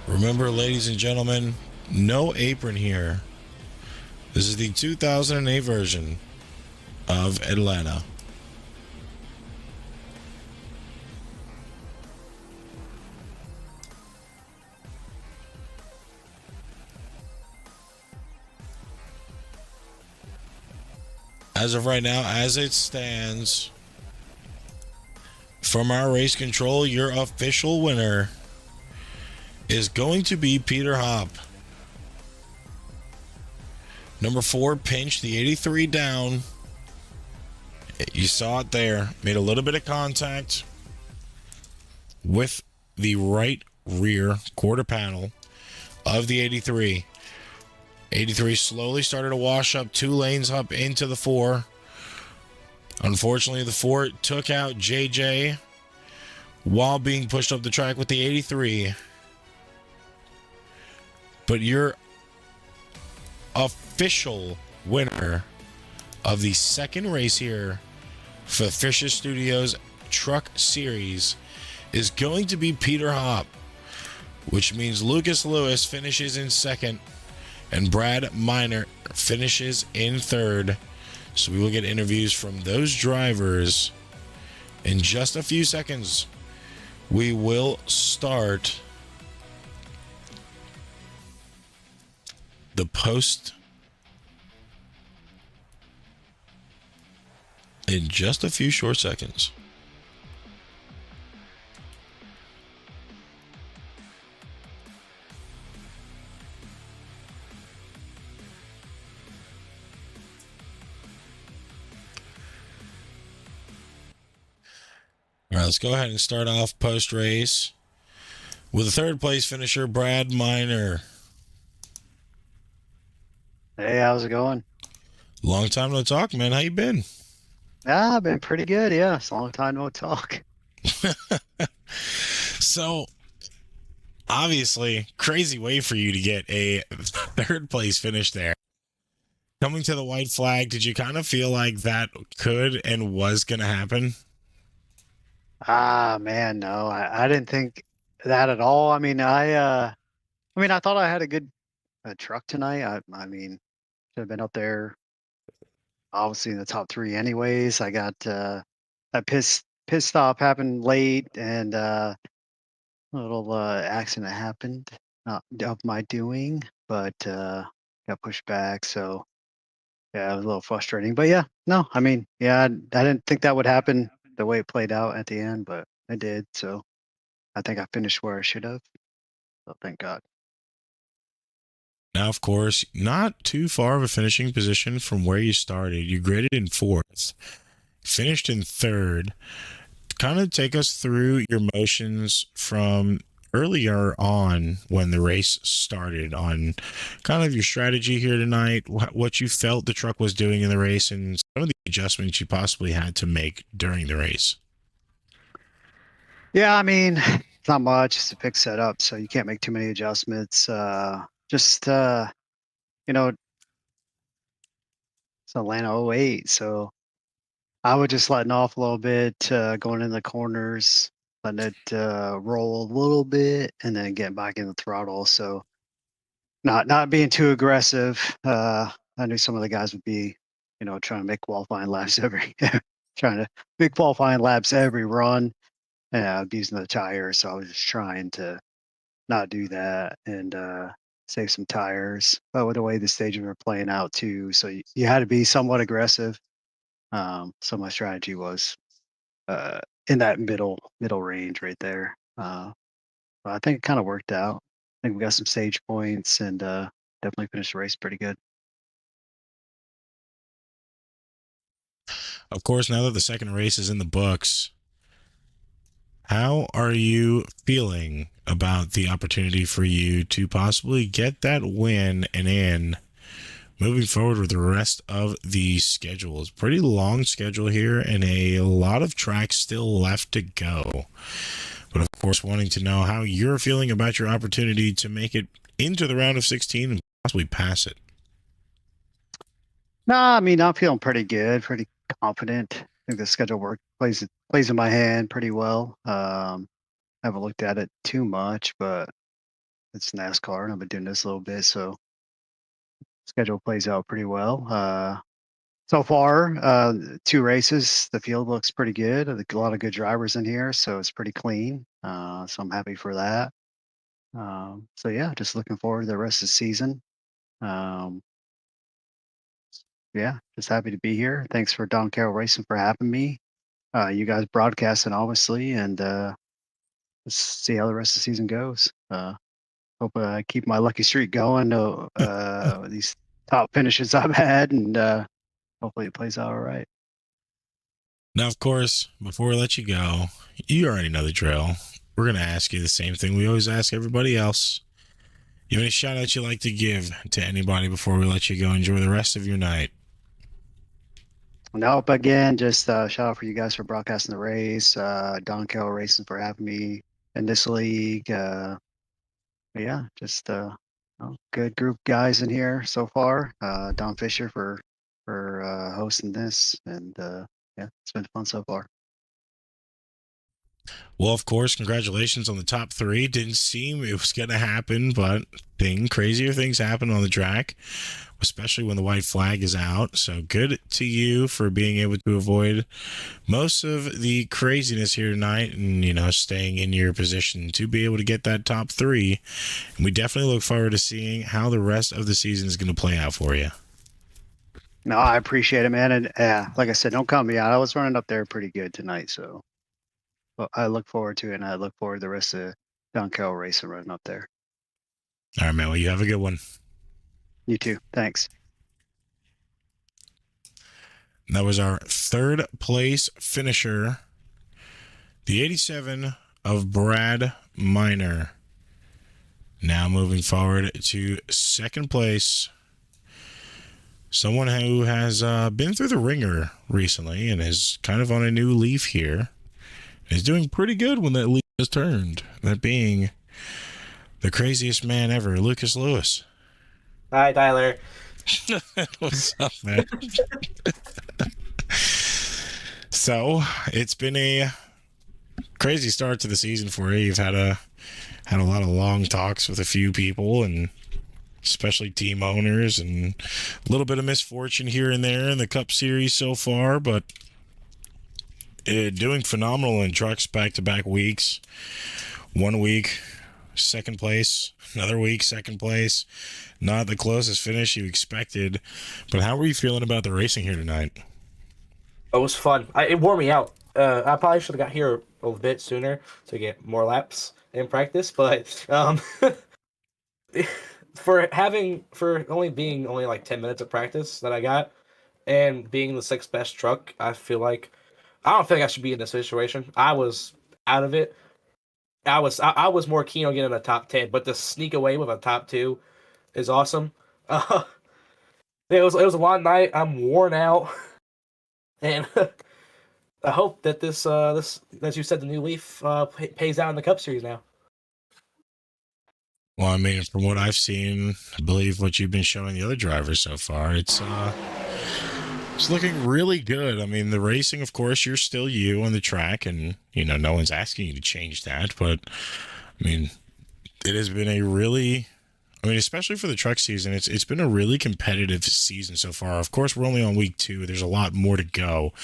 Remember, ladies and gentlemen, no apron here. This is the 2008 version of Atlanta. As of right now, as it stands, from our race control, your official winner is going to be Peter Hop. Number 4 pinched the 83 down. You saw it there. Made a little bit of contact with the right rear quarter panel of the 83. 83 slowly started to wash up 2 lanes up into the 4. Unfortunately, the 4 took out JJ while being pushed up the track with the 83. But your official winner of the second race here for Fisher Studios Truck Series is going to be Peter Hop, which means Lucas Lewis finishes in second and Brad Miner finishes in third. So we will get interviews from those drivers in just a few seconds. We will start the post in just a few short seconds. right, let's go ahead and start off post race with a third place finisher, Brad Miner. Hey, how's it going? Long time no talk, man. How you been? I've been pretty good. Yeah, it's a long time no talk. So, obviously, crazy way for you to get a third place finish there. Coming to the white flag, did you kind of feel like that could and was going to happen? Ah, man, no, I didn't think that at all. I thought I had a good truck tonight. I mean, should have been up there, obviously in the top three, anyways. I got that piss stop happened late, and a little accident happened, not of my doing, but got pushed back. So yeah, it was a little frustrating. But yeah, no, yeah, I didn't think that would happen the way it played out at the end, but I did. So I think I finished where I should have. So thank God. Now, of course, not too far of a finishing position from where you started. You graded in fourth, finished in third. Kind of take us through your motions from earlier on when the race started, on kind of your strategy here tonight, what you felt the truck was doing in the race, and some of the adjustments you possibly had to make during the race. Yeah, it's not much. It's a pick setup, so you can't make too many adjustments. Just you know, it's Atlanta '08, so I was just letting off a little bit, going in the corners, letting it roll a little bit, and then getting back in the throttle. So not being too aggressive. I knew some of the guys would be, trying to make qualifying laps trying to make qualifying laps every run, and abusing the tires. So I was just trying to not do that and save some tires. But with the way the stages were playing out too, so you had to be somewhat aggressive. So my strategy was in that middle range right there. But I think it kind of worked out. I think we got some stage points and definitely finished the race pretty good. Of course, now that the second race is in the books, how are you feeling about the opportunity for you to possibly get that win and in moving forward with the rest of the schedule? It's a pretty long schedule here and a lot of tracks still left to go. But of course, wanting to know how you're feeling about your opportunity to make it into the round of 16 and possibly pass it. No, I'm feeling pretty good, pretty confident. I think the schedule work plays in my hand pretty well. I haven't looked at it too much, but it's NASCAR and I've been doing this a little bit, so schedule plays out pretty well. So far, two races, the field looks pretty good. A lot of good drivers in here, so it's pretty clean. So I'm happy for that. So yeah, just looking forward to the rest of the season. Um, yeah, just happy to be here. Thanks for Don Carroll Racing for having me. You guys broadcasting obviously, and let's see how the rest of the season goes. Hope I keep my lucky streak going. These top finishes I've had, and hopefully it plays out all right. Now, of course, before we let you go, you already know the drill. We're going to ask you the same thing we always ask everybody else. You have any shout outs you'd like to give to anybody before we let you go? Enjoy the rest of your night. Nope. Again, just shout out for you guys for broadcasting the race. Don Carroll Racing for having me in this league. Yeah, just good group guys in here so far. Don Fisher for hosting this, and yeah, it's been fun so far. Well, of course, congratulations on the top three. Didn't seem it was going to happen, but crazier things happen on the track, especially when the white flag is out. So good to you for being able to avoid most of the craziness here tonight and, staying in your position to be able to get that top three. And we definitely look forward to seeing how the rest of the season is going to play out for you. No, I appreciate it, man. And like I said, don't count me out. I was running up there pretty good tonight, so well, I look forward to it, and I look forward to the rest of Don Carroll Racing running up there. All right, man. Well, you have a good one. You too. Thanks. That was our third place finisher, The 87 of Brad Miner. Now moving forward to second place. Someone who has been through the ringer recently and is kind of on a new leaf here. Is doing pretty good when that leaf is turned. That being the craziest man ever, Lucas Lewis. Hi, Tyler. What's up, man? So, it's been a crazy start to the season for you. You've had a lot of long talks with a few people, and especially team owners, and a little bit of misfortune here and there in the Cup Series so far, but doing phenomenal in trucks back-to-back weeks. 1 week, second place. Another week, second place. Not the closest finish you expected. But how were you feeling about the racing here tonight? It was fun. It wore me out. I probably should have got here a bit sooner to get more laps in practice, but for only being like 10 minutes of practice that I got and being the sixth best truck, I don't think I should be in this situation. I was out of it. I was more keen on getting a top 10, but to sneak away with a top 2 is awesome. It was a long night. I'm worn out. And I hope that this, as you said, the new leaf pays out in the Cup Series now. Well, I mean, from what I've seen, I believe what you've been showing the other drivers so far, it's looking really good. I mean, the racing, of course, you're still you on the track, and, no one's asking you to change that. But, I mean, it has been especially for the truck season, it's been a really competitive season so far. Of course, we're only on week 2. There's a lot more to go.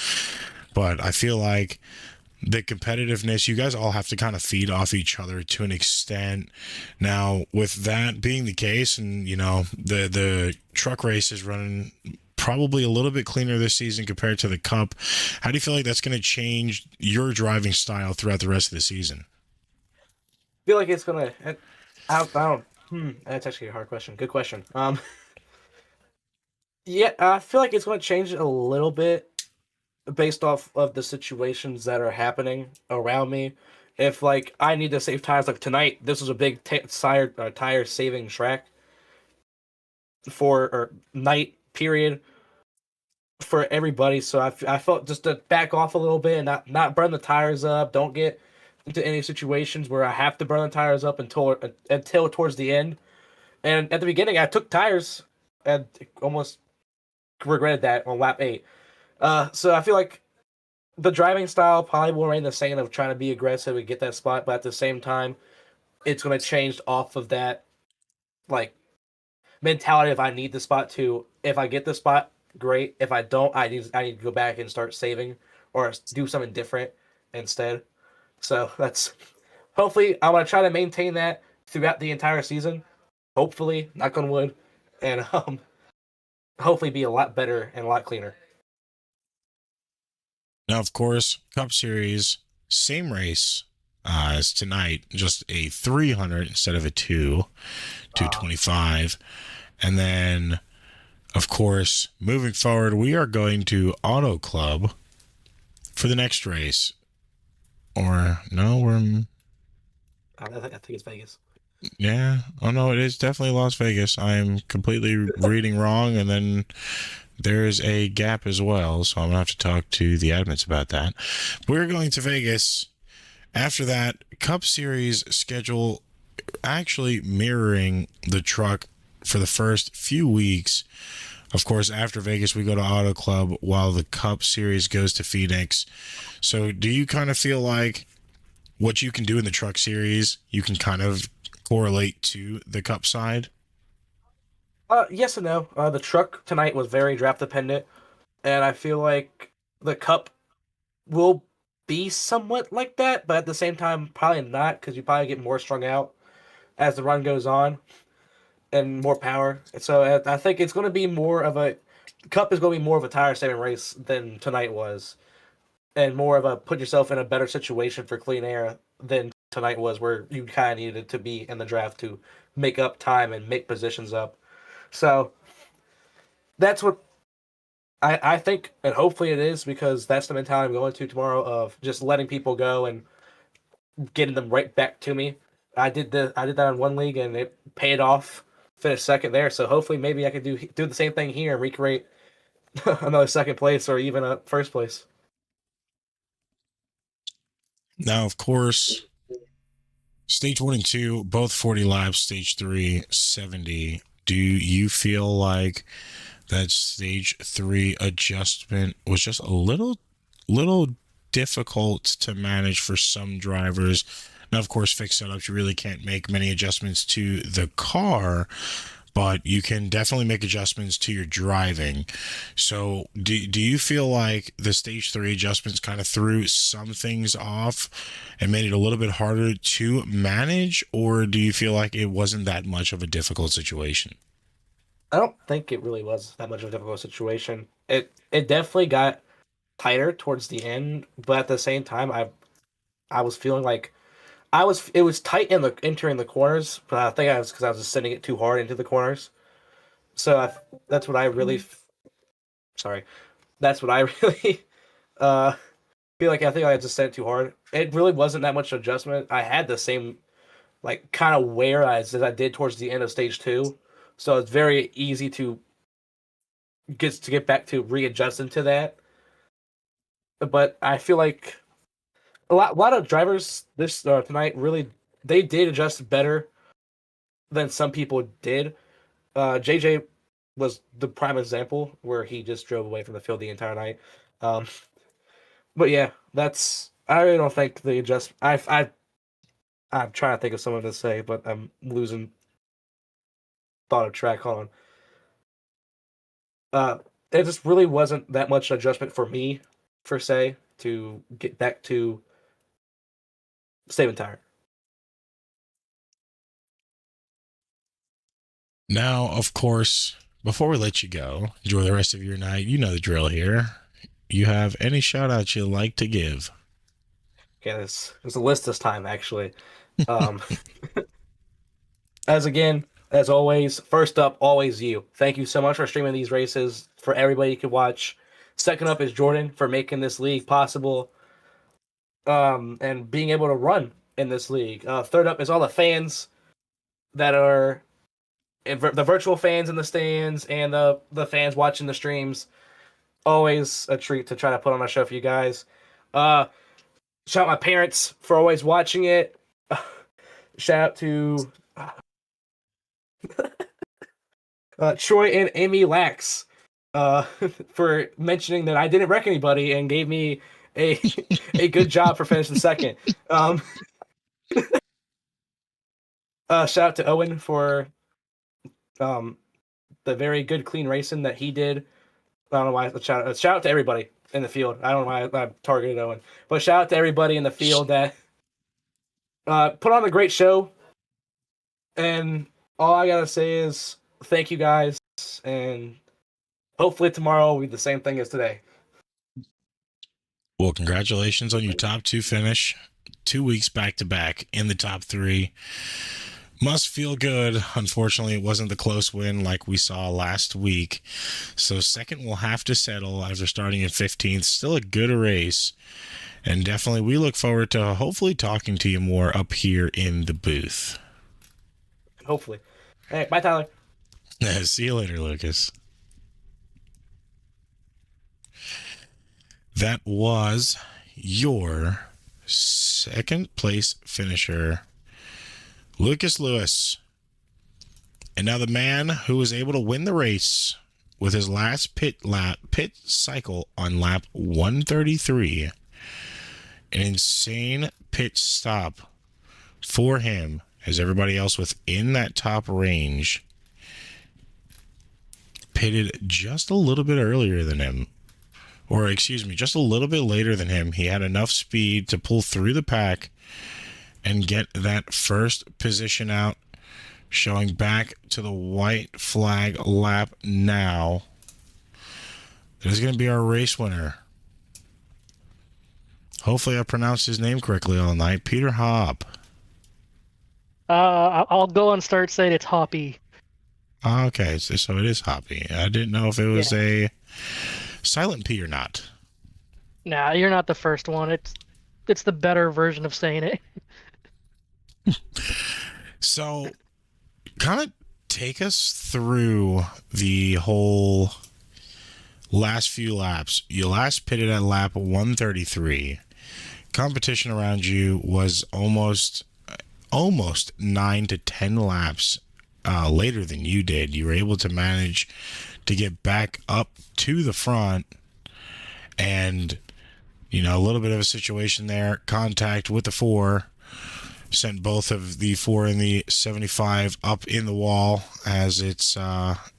But I feel like the competitiveness, you guys all have to kind of feed off each other to an extent. Now, with that being the case, and, the truck race is running probably a little bit cleaner this season compared to the Cup, how do you feel like that's going to change your driving style throughout the rest of the season? I feel like it's going to... I don't... That's actually a hard question. Good question. Yeah, I feel like it's going to change a little bit based off of the situations that are happening around me. If, I need to save tires, like tonight, this was a big tire saving track for night period for everybody. So I felt just to back off a little bit and not burn the tires up. Don't get into any situations where I have to burn the tires up until towards the end. And at the beginning, I took tires and almost regretted that on lap 8. So I feel like the driving style probably will remain the same of trying to be aggressive and get that spot, but at the same time, it's going to change off of that, mentality. If I need the spot if I get the spot, great. If I don't, I need to go back and start saving or do something different instead. So that's hopefully I'm going to try to maintain that throughout the entire season. Hopefully, knock on wood, and hopefully be a lot better and a lot cleaner. Now, of course, Cup Series, same race as tonight, just a 300 instead of a 225. And then, of course, moving forward, we are going to Auto Club for the next race. Or, no, I think it's Vegas. Yeah. Oh, no, it is definitely Las Vegas. I'm completely reading wrong, and then there's a gap as well, so I'm going to have to talk to the admins about that. We're going to Vegas. After that, Cup Series schedule actually mirroring the truck for the first few weeks. Of course, after Vegas, we go to Auto Club while the Cup Series goes to Phoenix. So do you kind of feel like what you can do in the truck series, you can kind of correlate to the Cup side? Yes and no. The truck tonight was very draft dependent, and I feel like the Cup will be somewhat like that, but at the same time, probably not, because you probably get more strung out as the run goes on and more power. So I think it's going to be more of a Cup is going to be more of a tire saving race than tonight was, and more of a put yourself in a better situation for clean air than tonight was, where you kind of needed to be in the draft to make up time and make positions up. So that's what I think, and hopefully it is, because that's the mentality I'm going to tomorrow of just letting people go and getting them right back to me. I did that in one league and it paid off. Finished second there, so hopefully maybe I could do the same thing here and recreate another second place or even a first place. Now, of course, stage 1 and 2, both 40 laps, stage 3, 70. Do you feel like that stage 3 adjustment was just a little difficult to manage for some drivers? Now, of course, fixed setups, you really can't make many adjustments to the car, but you can definitely make adjustments to your driving. So do you feel like the stage 3 adjustments kind of threw some things off and made it a little bit harder to manage, or do you feel like it wasn't that much of a difficult situation? I don't think it really was that much of a difficult situation. It definitely got tighter towards the end, but at the same time, I was feeling like it was tight in the entering the corners, but I think I was because I was just sending it too hard into the corners. So that's what I really sorry. That's what I really uh feel like. I think I just sent it too hard. It really wasn't that much adjustment. I had the same like kind of wear as I did towards the end of stage 2, so it's very easy to get back to readjusting to that. But I feel like a lot of drivers this tonight really they did adjust better than some people did. JJ was the prime example where he just drove away from the field the entire night. Um, but yeah, that's I really don't think the adjust. I'm trying to think of someone to say, but I'm losing thought of track. Hold on. Uh, it just really wasn't that much adjustment for me, per se, to get back to saving tire. Now, of course, before we let you go, enjoy the rest of your night. You know the drill here. You have any shout outs you'd like to give? Okay, there's a list this time actually. Um, as always, first up, always you. Thank you so much for streaming these races for everybody to watch. Second up is Jordan for making this league possible, and being able to run in this league. Third up is all the fans that are the virtual fans in the stands and the fans watching the streams. Always a treat to try to put on a show for you guys. Shout out my parents for always watching it. Shout out to Troy and Amy Lax for mentioning that I didn't wreck anybody and gave me a a good job for finishing second. Shout out to Owen for the very good clean racing that he did. I don't know why. Shout out to everybody in the field. I don't know why I targeted Owen, but shout out to everybody in the field that put on a great show. And all I gotta say is thank you guys, and hopefully tomorrow will be the same thing as today. Well, congratulations on your top 2 finish. 2 weeks back to back in the top 3. Must feel good. Unfortunately, it wasn't the close win like we saw last week. So second will have to settle after starting in 15th. Still a good race. And definitely we look forward to hopefully talking to you more up here in the booth. Hopefully. Hey, bye, Tyler. See you later, Lucas. That was your second place finisher, Lucas Lewis. And now the man who was able to win the race with his last pit cycle on lap 133. An insane pit stop for him, as everybody else within that top range pitted just a little bit earlier than him. Or, excuse me, just a little bit later than him. He had enough speed to pull through the pack and get that first position out, showing back to the white flag lap now. That is going to be our race winner. Hopefully I pronounced his name correctly all night. Peter Hopp. I'll go and start saying it's Hoppy. Okay, so it is Hoppy. I didn't know if it was a Silent P or not? Nah, you're not the first one. It's the better version of saying it. So, kind of take us through the whole last few laps. You last pitted at lap 133. Competition around you was almost 9 to 10 laps later than you did. You were able to manage to get back up to the front, and a little bit of a situation there. Contact with the 4 sent both of the 4 and the 75 up in the wall, as it's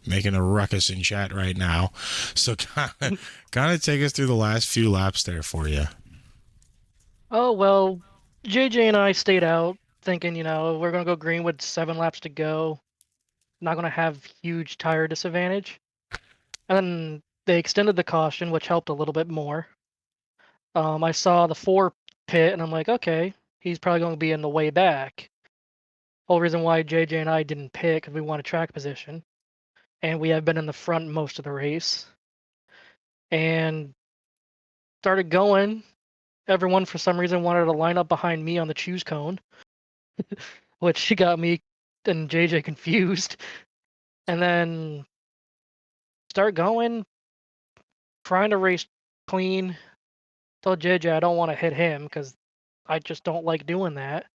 making a ruckus in chat right now. So kind of take us through the last few laps there for you. Oh, well, JJ and I stayed out thinking, we're going to go green with 7 laps to go. Not going to have huge tire disadvantage. And then they extended the caution, which helped a little bit more. I saw the 4 pit, and I'm like, okay, he's probably going to be in the way back. Whole reason why JJ and I didn't pick, because we wanted track position. And we have been in the front most of the race. And started going. Everyone, for some reason, wanted to line up behind me on the choose cone, which got me and JJ confused. And then start going, trying to race clean. Told JJ I don't want to hit him because I just don't like doing that.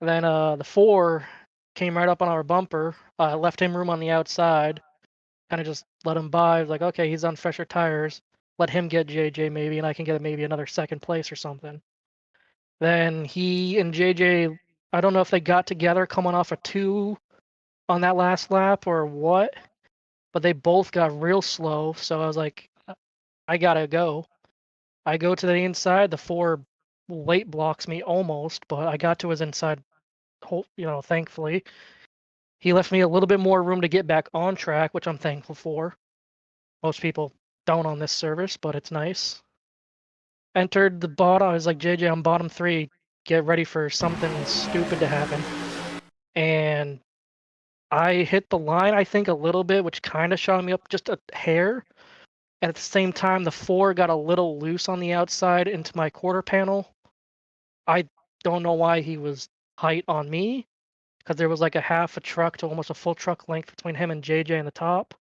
And then the 4 came right up on our bumper. Left him room on the outside. Kind of just let him by. I was like, okay, he's on fresher tires. Let him get JJ maybe, and I can get maybe another second place or something. Then he and JJ, I don't know if they got together coming off a 2 on that last lap or what, but they both got real slow. So I was like, I gotta go. I go to the inside. The 4 late blocks me almost, but I got to his inside, thankfully. He left me a little bit more room to get back on track, which I'm thankful for. Most people don't on this service, but it's nice. Entered the bottom. I was like, JJ, I'm bottom 3. Get ready for something stupid to happen. And I hit the line, I think, a little bit, which kind of shot me up just a hair. And at the same time, the 4 got a little loose on the outside into my quarter panel. I don't know why he was tight on me, because there was like a half a truck to almost a full truck length between him and JJ in the top.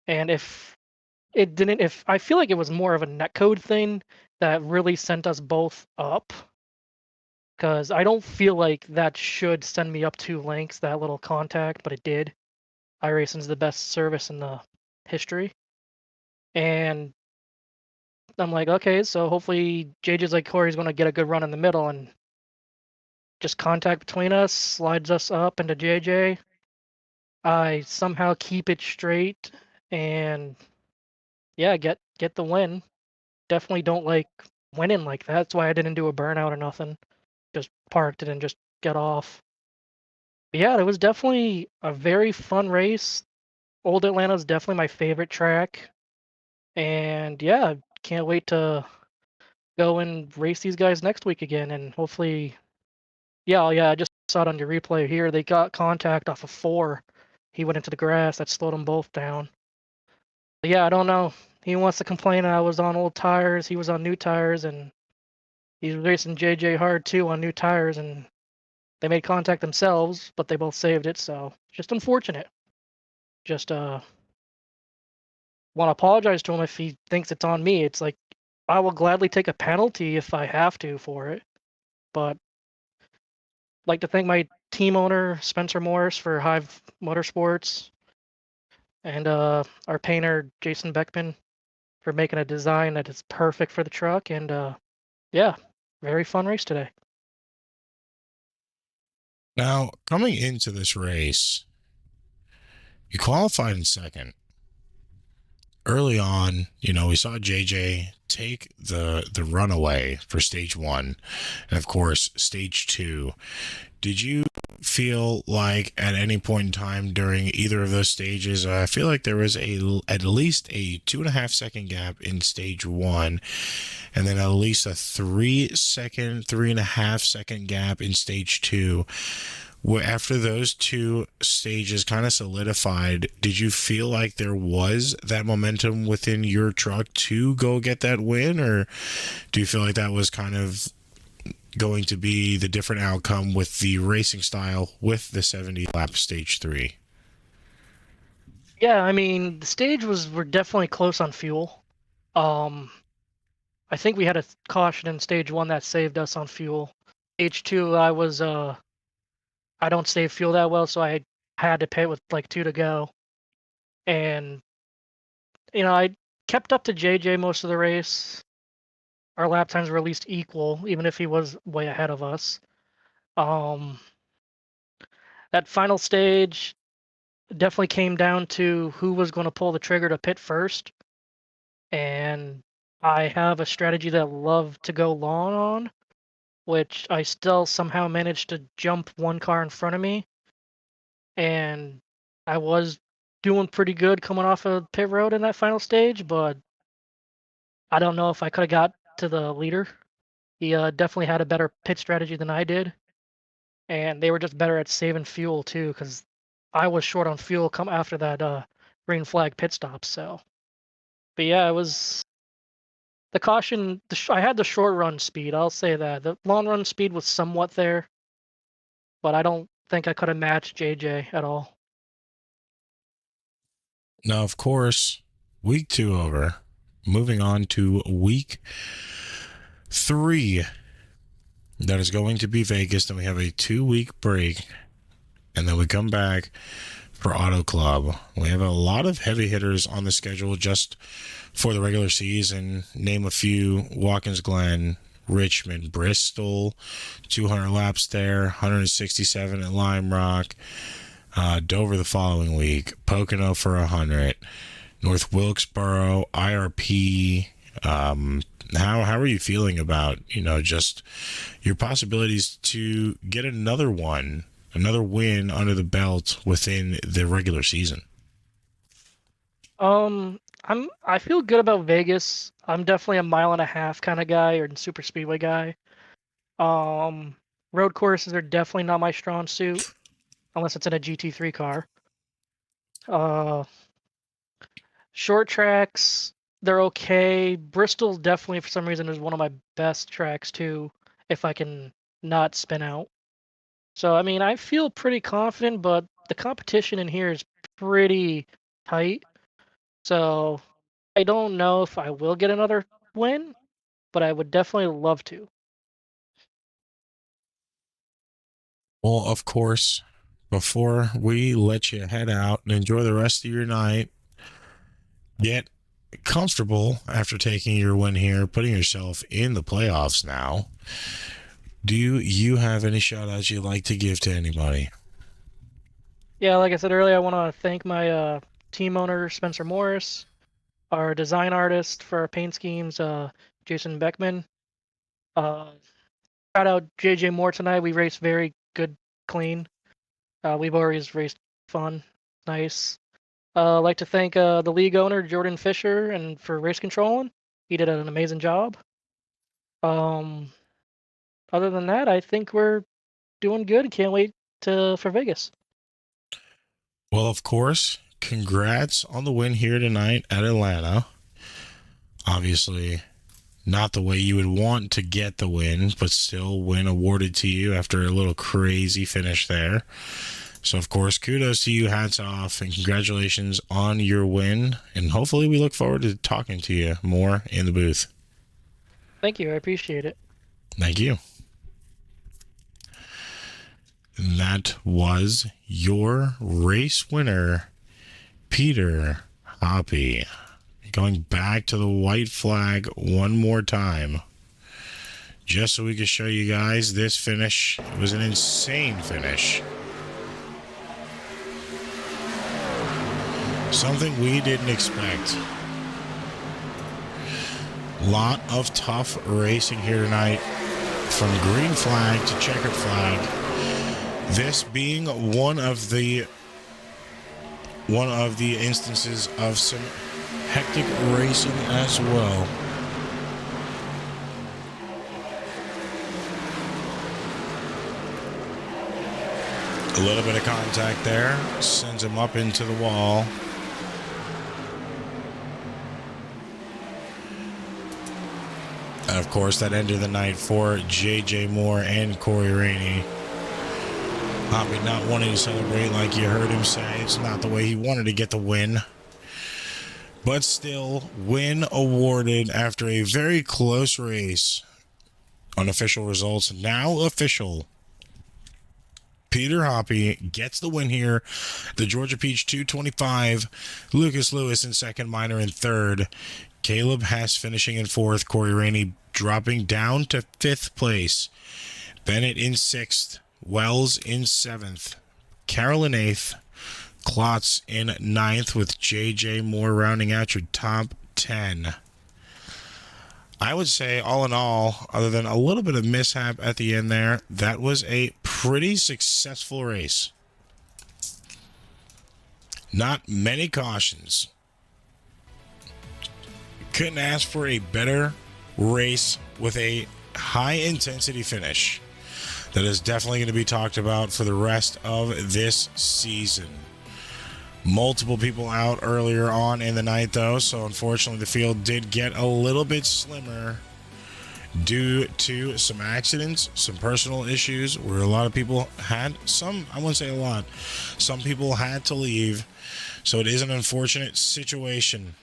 And if I feel like it was more of a netcode thing that really sent us both up, because I don't feel like that should send me up 2 lengths, that little contact, but it did. iRacing's the best service in the history. And I'm like, okay, so hopefully JJ's like, Corey's going to get a good run in the middle, and just contact between us, slides us up into JJ. I somehow keep it straight and yeah, get the win. Definitely don't like winning like that. That's why I didn't do a burnout or nothing. Just parked it and just get off. But yeah, it was definitely a very fun race. Old Atlanta's definitely my favorite track. And yeah, can't wait to go and race these guys next week again, and hopefully I just saw it on your replay here. They got contact off of 4. He went into the grass. That slowed them both down. But yeah, I don't know. He wants to complain I was on old tires. He was on new tires, and he's racing JJ hard too on new tires, and they made contact themselves, but they both saved it, so just unfortunate. Just want to apologize to him if he thinks it's on me. It's like, I will gladly take a penalty if I have to for it, but like to thank my team owner, Spencer Morris, for Hive Motorsports, and our painter, Jason Beckman, for making a design that is perfect for the truck. And yeah, very fun race today. Now, coming into this race, you qualified in second. Early on, we saw JJ take the runaway for stage 1, and of course stage 2. Did you feel like at any point in time during either of those stages, I feel like there was at least a 2.5 second gap in stage 1, and then at least a 3.5 second gap in stage 2. After those two stages kind of solidified, did you feel like there was that momentum within your truck to go get that win, or do you feel like that was kind of going to be the different outcome with the racing style with the 70 lap stage 3? Yeah, I mean, the stage we're definitely close on fuel. I think we had a caution in stage 1 that saved us on fuel. Stage 2, I don't save fuel that well, so I had to pit with like 2 to go. And I kept up to JJ most of the race. Our lap times were at least equal, even if he was way ahead of us. Um, that final stage definitely came down to who was going to pull the trigger to pit first. And I have a strategy that I love to go long on, which I still somehow managed to jump one car in front of me. And I was doing pretty good coming off of pit road in that final stage, but I don't know if I could have got to the leader. He definitely had a better pit strategy than I did, and they were just better at saving fuel too, because I was short on fuel come after that green flag pit stop. So, but yeah, it was the caution. I had the short run speed. I'll say that the long run speed was somewhat there, but I don't think I could have matched JJ at all. Now, of course, week 2 over. Moving on to week 3. That is going to be Vegas. Then we have a 2-week break. And then we come back for Auto Club. We have a lot of heavy hitters on the schedule just for the regular season. Name a few: Watkins Glen, Richmond, Bristol, 200 laps there, 167 at Lime Rock, Dover the following week, Pocono for 100, North Wilkesboro, IRP. How are you feeling about, just your possibilities to get another win under the belt within the regular season? I feel good about Vegas. I'm definitely a mile and a half kind of guy or super speedway guy. Road courses are definitely not my strong suit unless it's in a GT3 car. Short tracks, they're okay. Bristol definitely for some reason is one of my best tracks too, if I can not spin out. So I mean, I feel pretty confident, but the competition in here is pretty tight. So I don't know if I will get another win, but I would definitely love to. Well, of course, before we let you head out and enjoy the rest of your night, get comfortable after taking your win here, putting yourself in the playoffs now. Do you have any shout outs you'd like to give to anybody? Yeah, like I said earlier, I want to thank my team owner, Spencer Morris, our design artist for our paint schemes, Jason Beckman. Shout out JJ Moore tonight. We raced very good, clean. We've always raced fun, nice. Like to thank the league owner, Jordan Fisher, and for race controlling. He did an amazing job. Other than that, I think we're doing good. Can't wait for Vegas. Well, of course, congrats on the win here tonight at Atlanta. Obviously, not the way you would want to get the win, but still win awarded to you after a little crazy finish there. So, of course, kudos to you, hats off, and congratulations on your win. And hopefully we look forward to talking to you more in the booth. Thank you. I appreciate it. Thank you. That was your race winner, Peter Hoppy. Going back to the white flag one more time, just so we can show you guys this finish. It was an insane finish. Something we didn't expect. Lot of tough racing here tonight, from green flag to checkered flag. This being one of the instances of some hectic racing as well. A little bit of contact there. Sends him up into the wall. And of course, that ended the night for J.J. Moore and Corey Rainey. Hoppy not wanting to celebrate like you heard him say. It's not the way he wanted to get the win. But still, win awarded after a very close race. Unofficial results now official. Peter Hoppy gets the win here. The Georgia Peach 225. Lucas Lewis in second, Minor in third. Caleb Hess finishing in fourth. Corey Rainey dropping down to fifth place. Bennett in sixth. Wells in seventh. Carroll in eighth. Klotz in ninth, with J.J. Moore rounding out your top 10. I would say, all in all, other than a little bit of mishap at the end there, that was a pretty successful race. Not many cautions. Couldn't ask for a better race with a high-intensity finish. That is definitely going to be talked about for the rest of this season. Multiple people out earlier on in the night, though, so unfortunately the field did get a little bit slimmer due to some accidents, some personal issues, where a lot of people had some, I wouldn't say a lot, some people had to leave, so it is an unfortunate situation.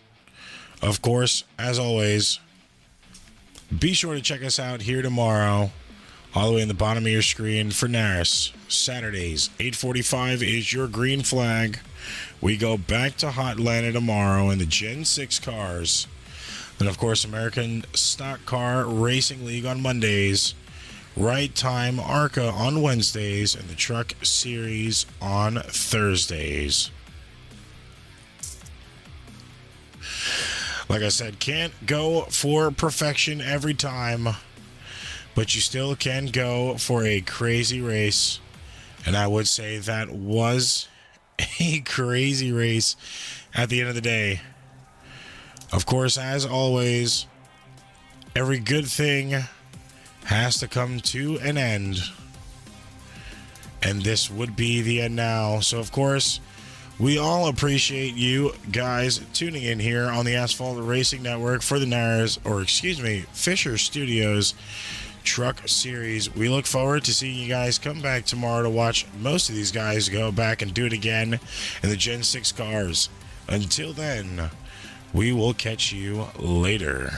Of course, as always, be sure to check us out here tomorrow, all the way in the bottom of your screen for Naris. Saturdays, 8:45 is your green flag. We go back to Hotlanta tomorrow in the Gen 6 cars. Then, of course, American Stock Car Racing League on Mondays. Right Time ARCA on Wednesdays. And the Truck Series on Thursdays. Like I said, can't go for perfection every time. But you still can go for a crazy race. And I would say that was a crazy race at the end of the day. Of course, as always, every good thing has to come to an end. And this would be the end now. So, of course, we all appreciate you guys tuning in here on the Asphalt Racing Network for the Fisher Studios Truck Series. We look forward to seeing you guys come back tomorrow to watch most of these guys go back and do it again in the Gen 6 cars. Until then, we will catch you later.